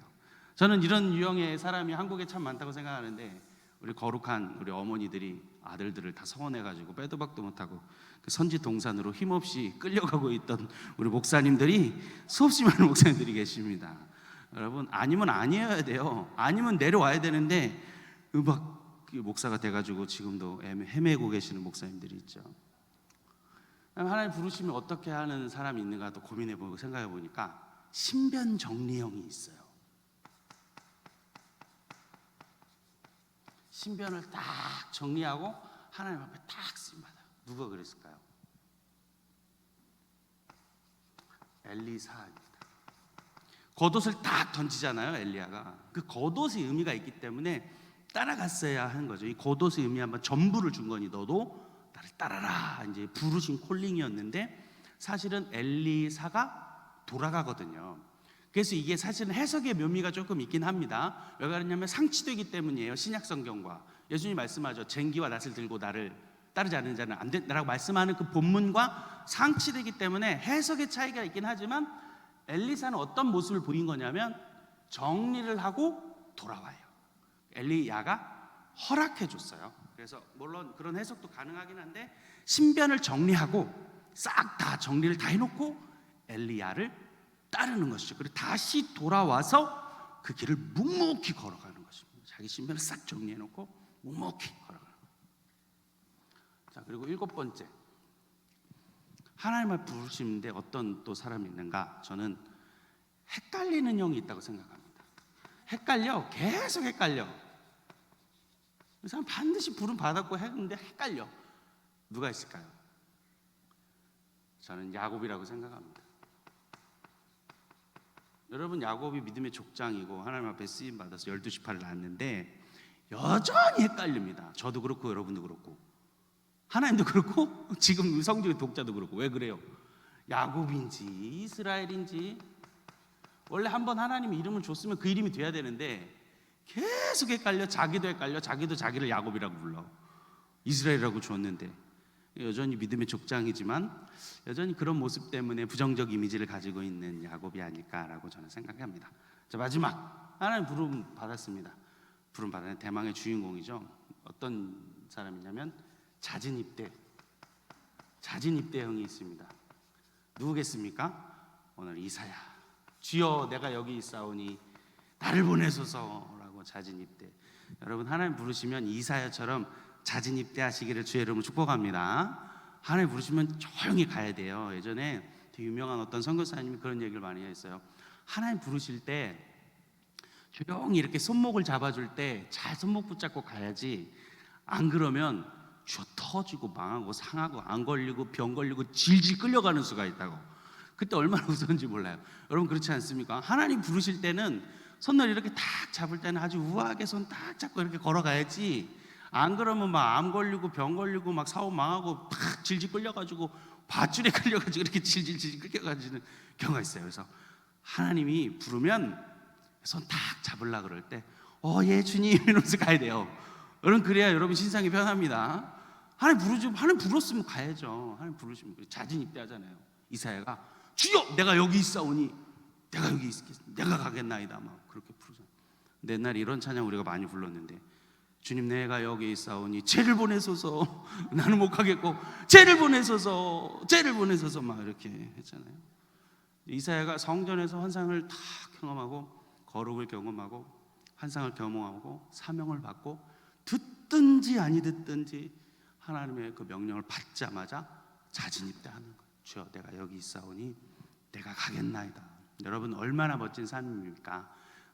저는 이런 유형의 사람이 한국에 참 많다고 생각하는데, 우리 거룩한 우리 어머니들이 아들들을 다 서원해가지고 빼도 박도 못하고 그 선지 동산으로 힘없이 끌려가고 있던 우리 목사님들이, 수없이 많은 목사님들이 계십니다. 여러분, 아니면 아니어야 돼요. 아니면 내려와야 되는데 목사가 돼가지고 지금도 헤매고 계시는 목사님들이 있죠. 하나님 부르시면 어떻게 하는 사람이 있는가 또 고민해보고 생각해보니까 신변정리형이 있어요. 신변을 딱 정리하고 하나님 앞에 딱 쓰임받아요. 누가 그랬을까요? 엘리사입니다. 겉옷을 딱 던지잖아요. 엘리야가 그 겉옷의 의미가 있기 때문에 따라갔어야 하는 거죠. 이 겉옷의 의미 한번 전부를 준 거니 너도 나를 따라라, 이제 부르신 콜링이었는데, 사실은 엘리사가 돌아가거든요. 그래서 이게 사실은 해석의 묘미가 조금 있긴 합니다. 왜 그러냐면 상치되기 때문이에요. 신약 성경과 예수님이 말씀하죠. 쟁기와 낫을 들고 나를 따르지 않는 자는 안 된다라고 말씀하는 그 본문과 상치되기 때문에 해석의 차이가 있긴 하지만, 엘리사는 어떤 모습을 보인 거냐면 정리를 하고 돌아와요. 엘리야가 허락해 줬어요. 그래서 물론 그런 해석도 가능하긴 한데, 신변을 정리하고 싹 다 정리를 다 해놓고 엘리야를 따르는 것이죠. 그리고 다시 돌아와서 그 길을 묵묵히 걸어가는 것입니다. 자기 신변을 싹 정리해놓고 묵묵히 걸어가는 것. 자, 그리고 7번째, 하나님을 부르시는데 어떤 또 사람이 있는가? 저는 헷갈리는 형이 있다고 생각합니다. 계속 헷갈려. 그 사람 반드시 부름 받았고 했는데 헷갈려. 누가 있을까요? 저는 야곱이라고 생각합니다. 여러분, 야곱이 믿음의 족장이고 하나님 앞에 쓰임 받아서 12지파를 낳았는데 여전히 헷갈립니다. 저도 그렇고 여러분도 그렇고 하나님도 그렇고 지금 성경의 독자도 그렇고. 왜 그래요? 야곱인지 이스라엘인지, 원래 한번 하나님이 이름을 줬으면 그 이름이 돼야 되는데 계속 헷갈려. 자기도 헷갈려. 자기도 자기를 야곱이라고 불러. 이스라엘이라고 줬는데. 여전히 믿음의 족장이지만 여전히 그런 모습 때문에 부정적 이미지를 가지고 있는 야곱이 아닐까라고 저는 생각합니다. 자, 마지막, 하나님 부름 받았습니다. 부름 받은 대망의 주인공이죠. 어떤 사람이냐면 자진입대형이 있습니다. 누구겠습니까? 오늘 이사야. 주여 내가 여기 있사오니 나를 보내소서라고 자진입대. 여러분, 하나님 부르시면 이사야처럼 자진입대 하시기를 주의 이름으로 축복합니다. 하나님 부르시면 조용히 가야 돼요. 예전에 되게 유명한 어떤 선교사님이 그런 얘기를 많이 했어요. 하나님 부르실 때 조용히 이렇게 손목을 잡아줄 때 잘 손목 붙잡고 가야지, 안 그러면 쥐어 터지고 망하고 상하고 안 걸리고 병 걸리고 질질 끌려가는 수가 있다고. 그때 얼마나 무서운지 몰라요. 여러분, 그렇지 않습니까? 하나님 부르실 때는 손을 이렇게 탁 잡을 때는 아주 우아하게 손 탁 잡고 이렇게 걸어가야지, 안 그러면 막 암 걸리고 병 걸리고 막 사고 망하고 팍 질질 끌려가지고 밧줄에 끌려가지고 이렇게 질질 끌려가지는 경우가 있어요. 그래서 하나님이 부르면 손 탁 잡으려 그럴 때 예 주님 이러면서 가야 돼요. 여러분, 그래야 여러분 신상이 편합니다. 하나님 불렀으면 가야죠. 하나님 부르시면 자진 입대하잖아요. 이사야가 주여 내가 여기 있사오니 내가 여기 있겠습니다. 내가 가겠나이다 막 그렇게 부르잖아요. 근데 옛날에 이런 찬양 우리가 많이 불렀는데 주님 내가 여기 있사오니 죄를 보내소서 나는 못 가겠고 죄를 보내소서 막 이렇게 했잖아요. 이사야가 성전에서 환상을 다 경험하고 거룩을 경험하고 환상을 경험하고 사명을 받고 듣든지 아니 듣든지 하나님의 그 명령을 받자마자 자진입대하는 거예요. 주여 내가 여기 있사오니 내가 가겠나이다. 여러분 얼마나 멋진 삶입니까?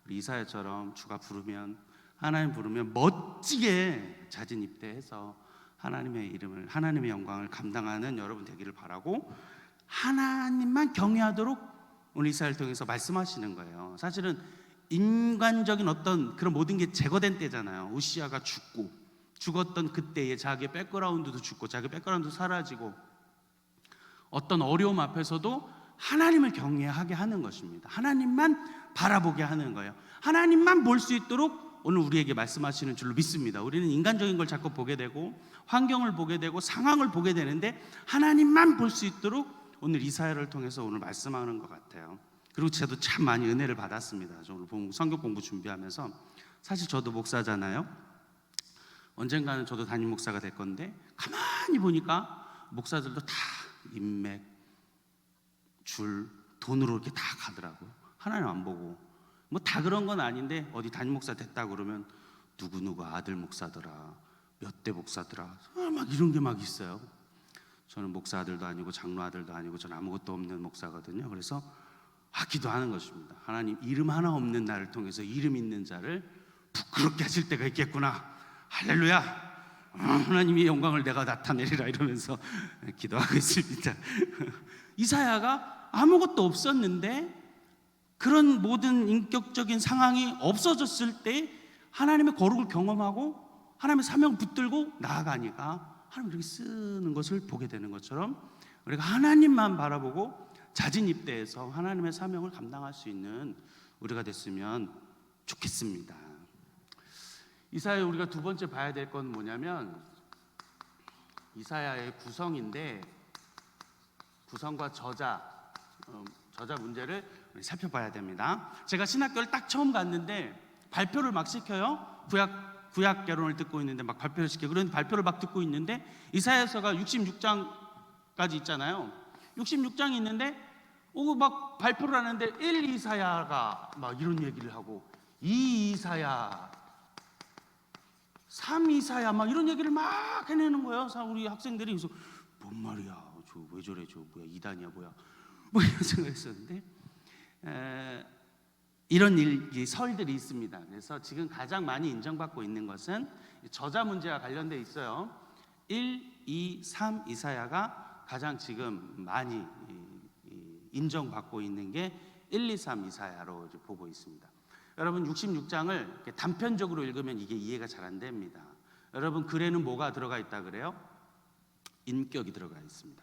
우리 이사야처럼 주가 부르면 하나님 부르면 멋지게 자진입대해서 하나님의 이름을 하나님의 영광을 감당하는 여러분 되기를 바라고 하나님만 경외하도록 오늘 이사야를 통해서 말씀하시는 거예요. 사실은 인간적인 어떤 그런 모든 게 제거된 때잖아요. 우시아가 죽었던 그때에 자기의 백그라운드도 죽고 자기 백그라운드도 사라지고 어떤 어려움 앞에서도 하나님을 경외하게 하는 것입니다. 하나님만 바라보게 하는 거예요. 하나님만 볼 수 있도록 오늘 우리에게 말씀하시는 줄로 믿습니다. 우리는 인간적인 걸 자꾸 보게 되고 환경을 보게 되고 상황을 보게 되는데 하나님만 볼 수 있도록 오늘 이사야를 통해서 오늘 말씀하는 것 같아요. 그리고 저도 참 많이 은혜를 받았습니다. 저 오늘 성경 공부 준비하면서 사실 저도 목사잖아요. 언젠가는 저도 담임 목사가 될 건데 가만히 보니까 목사들도 다 인맥, 줄, 돈으로 이렇게 다 가더라고요. 하나님 안 보고 뭐 다 그런 건 아닌데 어디 담임 목사 됐다 그러면 누구누구 아들 목사더라 몇 대 목사더라 막 이런 게 막 있어요. 저는 목사 아들도 아니고 장로 아들도 아니고 저는 아무것도 없는 목사거든요. 그래서 기도하는 것입니다. 하나님 이름 하나 없는 나를 통해서 이름 있는 자를 부끄럽게 하실 때가 있겠구나. 할렐루야. 하나님의 영광을 내가 나타내리라 이러면서 기도하고 있습니다. 이사야가 아무것도 없었는데 그런 모든 인격적인 상황이 없어졌을 때 하나님의 거룩을 경험하고 하나님의 사명을 붙들고 나아가니까 하나님 이렇게 쓰는 것을 보게 되는 것처럼 우리가 하나님만 바라보고 자진입대해서 하나님의 사명을 감당할 수 있는 우리가 됐으면 좋겠습니다. 이사야 우리가 두 번째 봐야 될 건 뭐냐면 이사야의 구성인데 구성과 저자 문제를 살펴봐야 됩니다. 제가 신학교를 딱 처음 갔는데 발표를 막 시켜요. 구약 개론을 듣고 있는데 막 발표를 시켜요. 그런 발표를 막 듣고 있는데 이사야서가 66장까지 있잖아요. 66장이 있는데 막 발표를 하는데 1 이사야가 막 이런 얘기를 하고 2 이사야 3 이사야 막 이런 얘기를 막 해내는 거예요. 우리 학생들이. 그래서 뭔 말이야 저 왜 저래 저 뭐야 이단이야 뭐야 뭐 이런 생각을 했었는데 이런 설들이 있습니다. 그래서 지금 가장 많이 인정받고 있는 것은 저자 문제와 관련돼 있어요. 1, 2, 3 이사야가 가장 지금 많이 인정받고 있는 게 1, 2, 3 이사야로 보고 있습니다. 여러분 66장을 단편적으로 읽으면 이게 이해가 잘 안 됩니다. 여러분 글에는 뭐가 들어가 있다 그래요? 인격이 들어가 있습니다.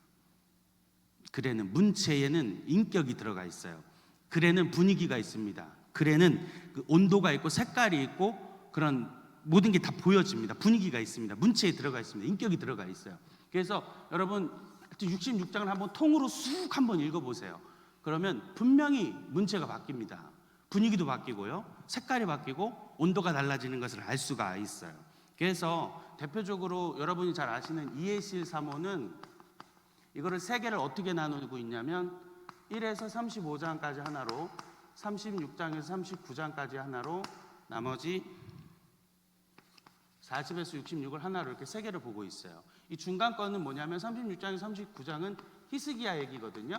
글에는 문체에는 인격이 들어가 있어요. 글에는 분위기가 있습니다. 글에는 그 온도가 있고 색깔이 있고 그런 모든 게 다 보여집니다. 분위기가 있습니다. 문체에 들어가 있습니다. 인격이 들어가 있어요. 그래서 여러분 66장을 한번 통으로 쑥 한번 읽어보세요. 그러면 분명히 문체가 바뀝니다. 분위기도 바뀌고요, 색깔이 바뀌고 온도가 달라지는 것을 알 수가 있어요. 그래서 대표적으로 여러분이 잘 아시는 이해실 3호는 이거를 세 개를 어떻게 나누고 있냐면 1에서 35장까지 하나로 36장에서 39장까지 하나로 나머지 40에서 66을 하나로 이렇게 세 개를 보고 있어요. 이 중간 거는 뭐냐면 36장에서 39장은 히스기야 얘기거든요.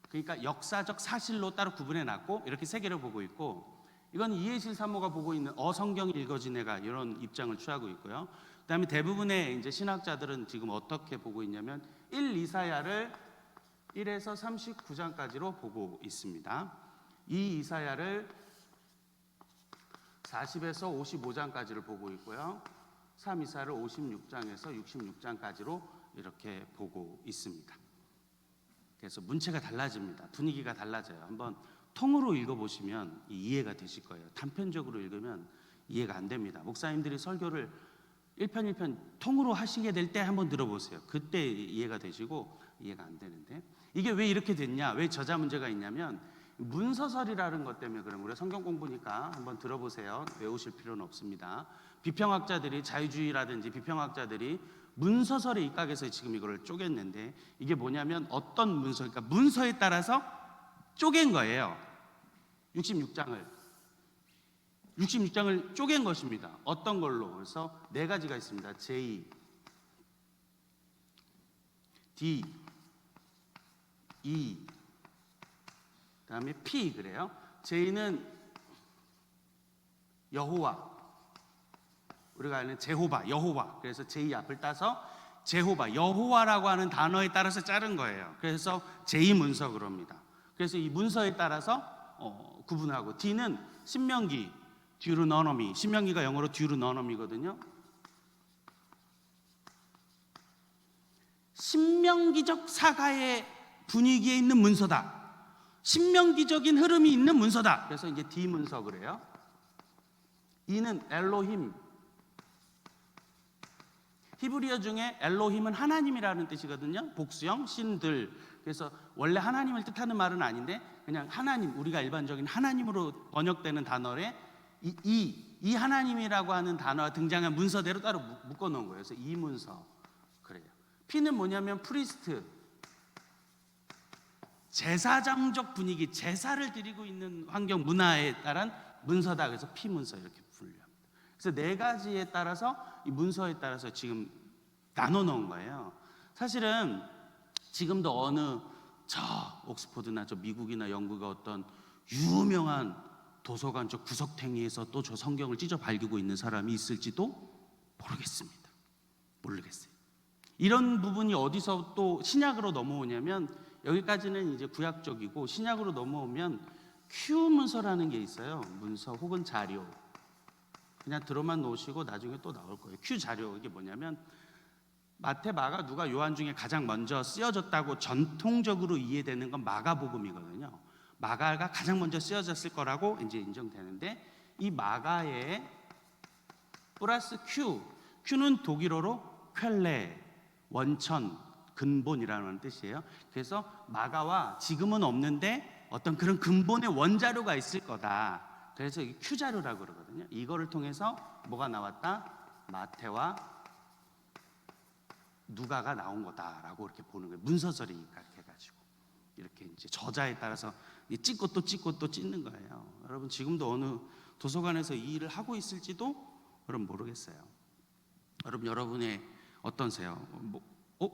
그러니까 역사적 사실로 따로 구분해 놨고 이렇게 세 개를 보고 있고, 이건 이해실 사모가 보고 있는 어성경이 읽어진 애가 이런 입장을 취하고 있고요. 그다음에 대부분의 이제 신학자들은 지금 어떻게 보고 있냐면 1 이사야를 1에서 39장까지로 보고 있습니다. 2 이사야를 40에서 55장까지를 보고 있고요. 3 이사야를 56장에서 66장까지로 이렇게 보고 있습니다. 그래서 문체가 달라집니다. 분위기가 달라져요. 한번 통으로 읽어보시면 이해가 되실 거예요. 단편적으로 읽으면 이해가 안 됩니다. 목사님들이 설교를 1편 통으로 하시게 될 때 한번 들어보세요. 그때 이해가 되시고, 이해가 안 되는데 이게 왜 이렇게 됐냐, 왜 저자 문제가 있냐면 문서설이라는 것 때문에 그런 거예요. 성경 공부니까 한번 들어보세요. 외우실 필요는 없습니다. 비평학자들이, 자유주의라든지 비평학자들이 문서설에 입각해서 지금 이거를 쪼갰는데, 이게 뭐냐면 어떤 문서, 그러니까 문서에 따라서 쪼갠 거예요. 66장을 쪼갠 것입니다. 어떤 걸로? 그래서 네 가지가 있습니다. J, D, E, 그다음에 P. 그래요. J는 여호와, 우리가 아는 제호바, 여호와. 그래서 J 앞을 따서 제호바, 여호와라고 하는 단어에 따라서 자른 거예요. 그래서 J 문서 그럽니다. 그래서 이 문서에 따라서 구분하고, D는 신명기, 듀르노노미. 신명기가 영어로 듀르노노미거든요. 신명기적 사가의 분위기에 있는 문서다. 신명기적인 흐름이 있는 문서다. 그래서 이제 D 문서 그래요. E는 엘로힘. 히브리어 중에 엘로힘은 하나님이라는 뜻이거든요. 복수형, 신들. 그래서 원래 하나님을 뜻하는 말은 아닌데 그냥 하나님, 우리가 일반적인 하나님으로 번역되는 단어에 이 하나님이라고 하는 단어가 등장한 문서대로 따로 묶어놓은 거예요. 그래서 이 문서 그래요. P는 뭐냐면 프리스트, 제사장적 분위기, 제사를 드리고 있는 환경, 문화에 따른 문서다. 그래서 P 문서 이렇게 분류합니다. 그래서 네 가지에 따라서, 이 문서에 따라서 지금 나눠 놓은 거예요. 사실은 지금도 어느 저 옥스퍼드나 저 미국이나 영국의 어떤 유명한 도서관 저 구석탱이에서 또 저 성경을 찢어 발기고 있는 사람이 있을지도 모르겠습니다. 모르겠어요. 이런 부분이 어디서 또 신약으로 넘어오냐면, 여기까지는 이제 구약적이고 신약으로 넘어오면 큐 문서라는 게 있어요. 문서 혹은 자료. 그냥 들어만 놓으시고 나중에 또 나올 거예요. 큐 자료. 이게 뭐냐면 마태, 마가, 누가, 요한 중에 가장 먼저 쓰여졌다고 전통적으로 이해되는 건 마가복음이거든요. 마가가 가장 먼저 쓰여졌을 거라고 이제 인정되는데, 이 마가에 플러스 큐, 큐는 독일어로 퀼레, 원천, 근본이라는 뜻이에요. 그래서 마가와 지금은 없는데 어떤 그런 근본의 원자료가 있을 거다. 그래서 이 큐 자료라고 그러거든요. 이거를 통해서 뭐가 나왔다? 마태와 누가가 나온 거다라고 이렇게 보는 거예요. 문서설이 입각해가지고 이렇게 이제 저자에 따라서 찍고 또 찍고 또 찢는 거예요. 여러분 지금도 어느 도서관에서 이 일을 하고 있을지도 여러분 모르겠어요. 여러분의 어떤세요?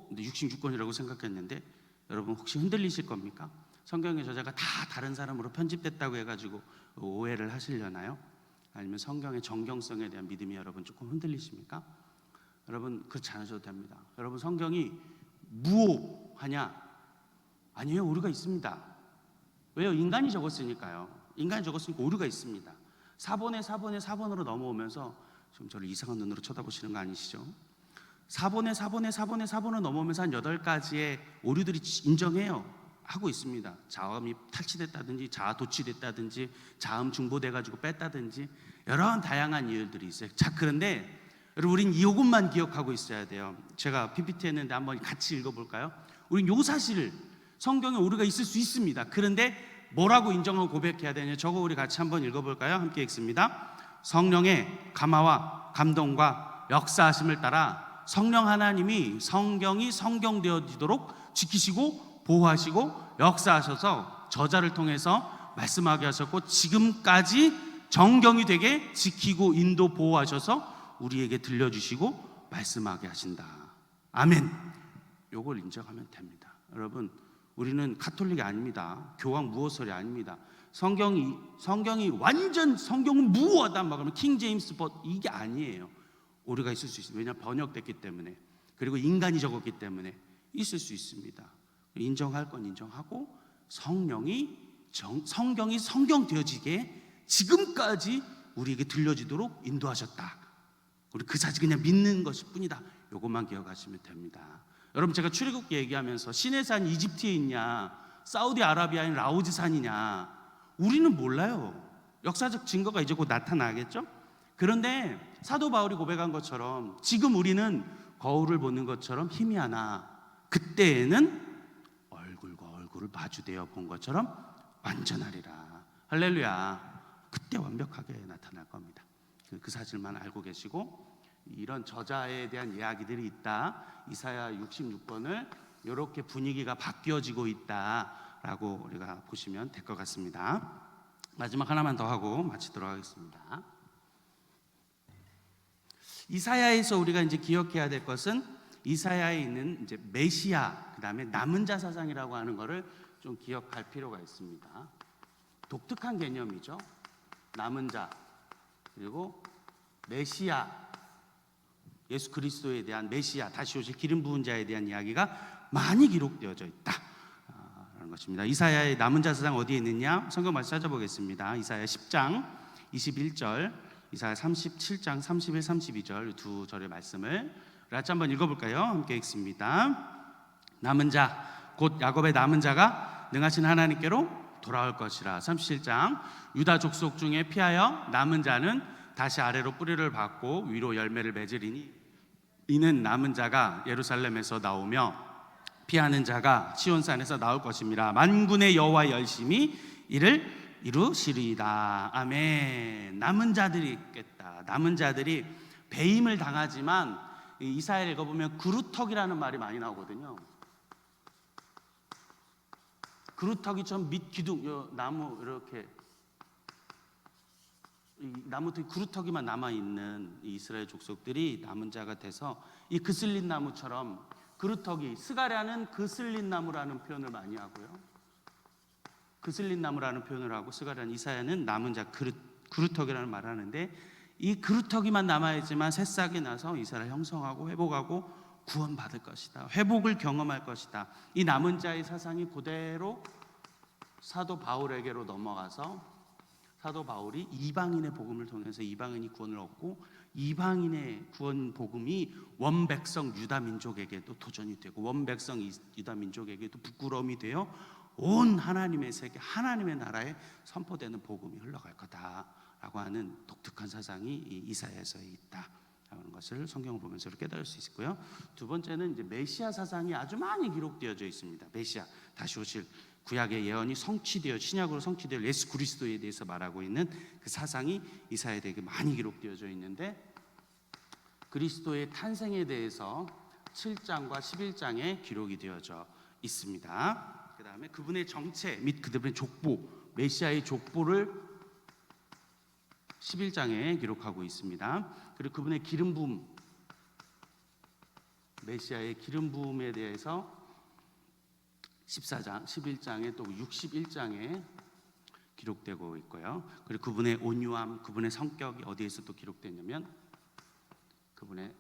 근데 66권이라고 생각했는데 여러분 혹시 흔들리실 겁니까? 성경의 저자가 다 다른 사람으로 편집됐다고 해가지고 오해를 하시려나요? 아니면 성경의 정경성에 대한 믿음이 여러분 조금 흔들리십니까? 여러분 그렇지 않으셔도 됩니다. 여러분 성경이 무오하냐? 아니에요. 오류가 있습니다. 왜요? 인간이 적었으니까요. 인간이 적었으니까 오류가 있습니다. 4번으로 넘어오면서 지금 저를 이상한 눈으로 쳐다보시는 거 아니시죠? 4번으로 넘어오면서 한 8가지의 오류들이 인정해요. 하고 있습니다. 자음이 탈취됐다든지 자아 도취됐다든지 자음 중보돼가지고 뺐다든지 여러 다양한 이유들이 있어요. 자, 그런데 여러분 우린 이것만 기억하고 있어야 돼요. 제가 PPT 했는데 한번 같이 읽어볼까요? 우린 요 사실을, 성경에 오류가 있을 수 있습니다. 그런데 뭐라고 인정하고 고백해야 되냐? 저거 우리 같이 한번 읽어볼까요? 함께 읽습니다. 성령의 감화와 감동과 역사하심을 따라 성령 하나님이 성경이 성경되어지도록 지키시고 보호하시고 역사하셔서 저자를 통해서 말씀하게 하셨고, 지금까지 정경이 되게 지키고 인도 보호하셔서 우리에게 들려주시고 말씀하게 하신다. 아멘. 요걸 인정하면 됩니다. 여러분 우리는 카톨릭이 아닙니다. 교황 무호설이 아닙니다. 성경이 완전 성경은 무호하다 막 그러면 킹 제임스 이게 아니에요. 오류가 있을 수 있습니다. 왜냐하면 번역됐기 때문에, 그리고 인간이 적었기 때문에 있을 수 있습니다. 인정할 건 인정하고, 성경이 성경 되어지게 지금까지 우리에게 들려지도록 인도하셨다. 우리 그 사실 그냥 믿는 것일 뿐이다. 이것만 기억하시면 됩니다. 여러분 제가 출애굽기 얘기하면서 시내산 이집트에 있냐, 사우디아라비아인 라오즈산이냐, 우리는 몰라요. 역사적 증거가 이제 곧 나타나겠죠. 그런데 사도 바울이 고백한 것처럼 지금 우리는 거울을 보는 것처럼 희미하나 그때에는 얼굴과 얼굴을 마주대어 본 것처럼 완전하리라. 할렐루야. 그때 완벽하게 나타날 겁니다. 그 사실만 알고 계시고, 이런 저자에 대한 이야기들이 있다. 이사야 66권을 이렇게 분위기가 바뀌어지고 있다라고 우리가 보시면 될 것 같습니다. 마지막 하나만 더 하고 마치도록 하겠습니다. 이사야에서 우리가 이제 기억해야 될 것은 이사야에 있는 이제 메시아, 그다음에 남은 자 사상이라고 하는 것을 좀 기억할 필요가 있습니다. 독특한 개념이죠. 남은 자, 그리고 메시아, 예수 그리스도에 대한 메시아, 다시 오실 기름 부은 자에 대한 이야기가 많이 기록되어져 있다 라는 것입니다. 이사야의 남은 자 사상 어디에 있느냐? 성경 말씀 찾아보겠습니다. 이사야 10장 21절, 이사야 37장 31, 32절 두 절의 말씀을 같이 한번 읽어볼까요? 함께 읽습니다. 남은 자, 곧 야곱의 남은 자가 능하신 하나님께로 돌아올 것이라. 37장, 유다 족속 중에 피하여 남은 자는 다시 아래로 뿌리를 받고 위로 열매를 맺으리니 이는 남은 자가 예루살렘에서 나오며 피하는 자가 시온산에서 나올 것임이라. 만군의 여호와 열심히 이를 이루시리이다. 아멘. 남은 자들이 있겠다. 남은 자들이 배임을 당하지만 이사야를 읽어보면 그루터기라는 말이 많이 나오거든요. 그루터기처럼 밑 기둥, 나무 이렇게 이 나무들이 그루터기만 남아있는 이 이스라엘 족속들이 남은 자가 돼서 이 그슬린 나무처럼, 그루터기, 스가랴는 그슬린 나무라는 표현을 많이 하고요, 그슬린 나무라는 표현을 하고, 스가랴는, 이사야는 남은 자, 그루터기라는 말을 하는데, 이 그루터기만 남아있지만 새싹이 나서 이스라엘 형성하고 회복하고 구원받을 것이다, 회복을 경험할 것이다. 이 남은 자의 사상이 그대로 사도 바울에게로 넘어가서 사도 바울이 이방인의 복음을 통해서 이방인이 구원을 얻고, 이방인의 구원 복음이 원백성 유다 민족에게도 도전이 되고, 원백성 유다 민족에게도 부끄러움이 되어 온 하나님의 세계, 하나님의 나라에 선포되는 복음이 흘러갈 거다라고 하는 독특한 사상이 이 이사야서에 있다라는 것을 성경을 보면서 깨달을 수 있고요. 두 번째는 이제 메시아 사상이 아주 많이 기록되어져 있습니다. 메시아, 다시 오실 구약의 예언이 성취되어, 신약으로 성취될 예수 그리스도에 대해서 말하고 있는 그 사상이 이사야에 되게 많이 기록되어져 있는데, 그리스도의 탄생에 대해서 7장과 11장에 기록이 되어져 있습니다. 그 다음에 그분의 정체 및 그분의 족보, 메시아의 족보를 11장에 기록하고 있습니다. 그리고 그분의 기름 부음, 메시아의 기름 부음에 대해서 14장, 11장에 또 61장에 기록되고 있고요. 그리고 그분의 온유함, 그분의 성격이 어디에서 또 기록되냐면 그분의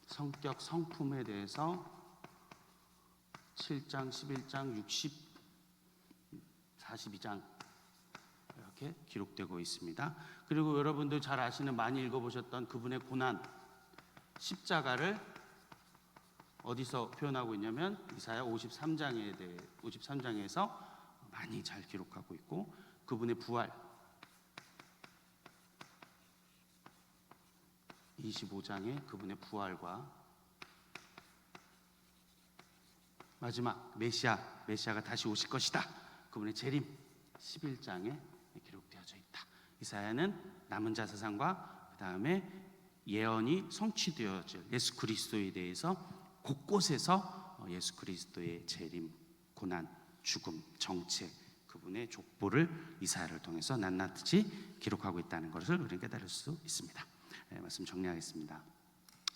성격, 성품에 대해서 7장, 11장, 60, 42장 이렇게 기록되고 있습니다. 그리고 여러분들 잘 아시는, 많이 읽어보셨던 그분의 고난, 십자가를 어디서 표현하고 있냐면 이사야 53장에서 많이 잘 기록하고 있고, 그분의 부활 25장에 그분의 부활과 마지막 메시아가 다시 오실 것이다, 그분의 재림 11장에 기록되어져 있다. 이사야는 남은 자 사상과 그 다음에 예언이 성취되어질 예수 그리스도에 대해서 곳곳에서 예수 그리스도의 재림, 고난, 죽음, 정체, 그분의 족보를 이사야를 통해서 낱낱이 기록하고 있다는 것을 우리는 깨달을 수 있습니다. 말씀 정리하겠습니다.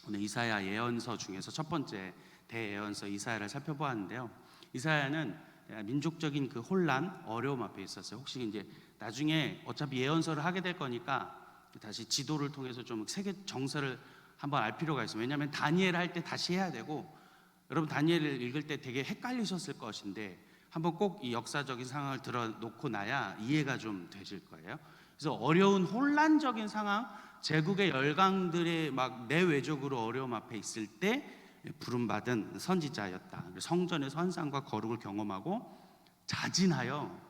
오늘 이사야 예언서 중에서 첫 번째 대예언서 이사야를 살펴보았는데요. 이사야는 민족적인 그 혼란, 어려움 앞에 있었어요. 혹시 이제 나중에 어차피 예언서를 하게 될 거니까 다시 지도를 통해서 좀 세계 정서를 한번 알 필요가 있어요. 왜냐하면 다니엘 할 때 다시 해야 되고, 여러분 다니엘을 읽을 때 되게 헷갈리셨을 것인데 한번 꼭 이 역사적인 상황을 들어놓고 나야 이해가 좀 되실 거예요. 그래서 어려운 혼란적인 상황, 제국의 열강들의 막 내외적으로 어려움 앞에 있을 때 부름받은 선지자였다. 성전에서 환상과 거룩을 경험하고 자진하여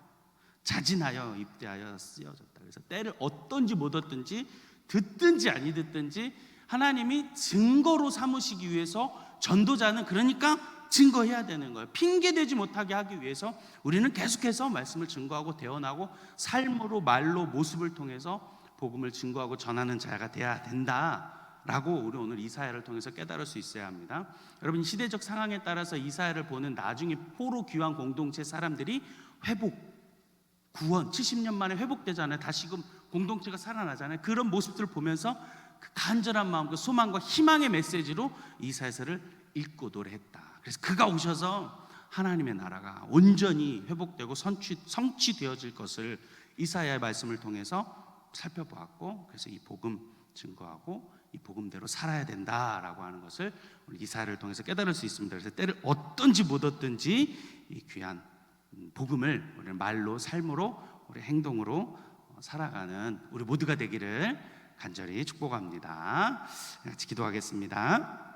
자진하여 입대하여 쓰여졌다. 그래서 때를 얻든지 못 얻든지 듣든지 아니 듣든지 하나님이 증거로 삼으시기 위해서 전도자는 그러니까 증거해야 되는 거예요. 핑계대지 못하게 하기 위해서 우리는 계속해서 말씀을 증거하고 대언하고 삶으로 말로 모습을 통해서 복음을 증거하고 전하는 자가 돼야 된다라고 우리 오늘 이사야를 통해서 깨달을 수 있어야 합니다. 여러분, 시대적 상황에 따라서 이사야를 보는 나중에 포로 귀환 공동체 사람들이 회복, 구원, 70년 만에 회복되잖아요. 다시금 공동체가 살아나잖아요. 그런 모습들을 보면서 그 간절한 마음, 그 소망과 희망의 메시지로 이사야서를 읽고 노래했다. 그래서 그가 오셔서 하나님의 나라가 온전히 회복되고 성취되어질 것을 이사야의 말씀을 통해서 살펴보았고, 그래서 이 복음 증거하고 이 복음대로 살아야 된다라고 하는 것을 우리 이사야를 통해서 깨달을 수 있습니다. 그래서 때를 얻든지 못 얻든지 이 귀한 복음을 우리 말로, 삶으로, 우리 행동으로 살아가는 우리 모두가 되기를 간절히 축복합니다. 같이 기도하겠습니다.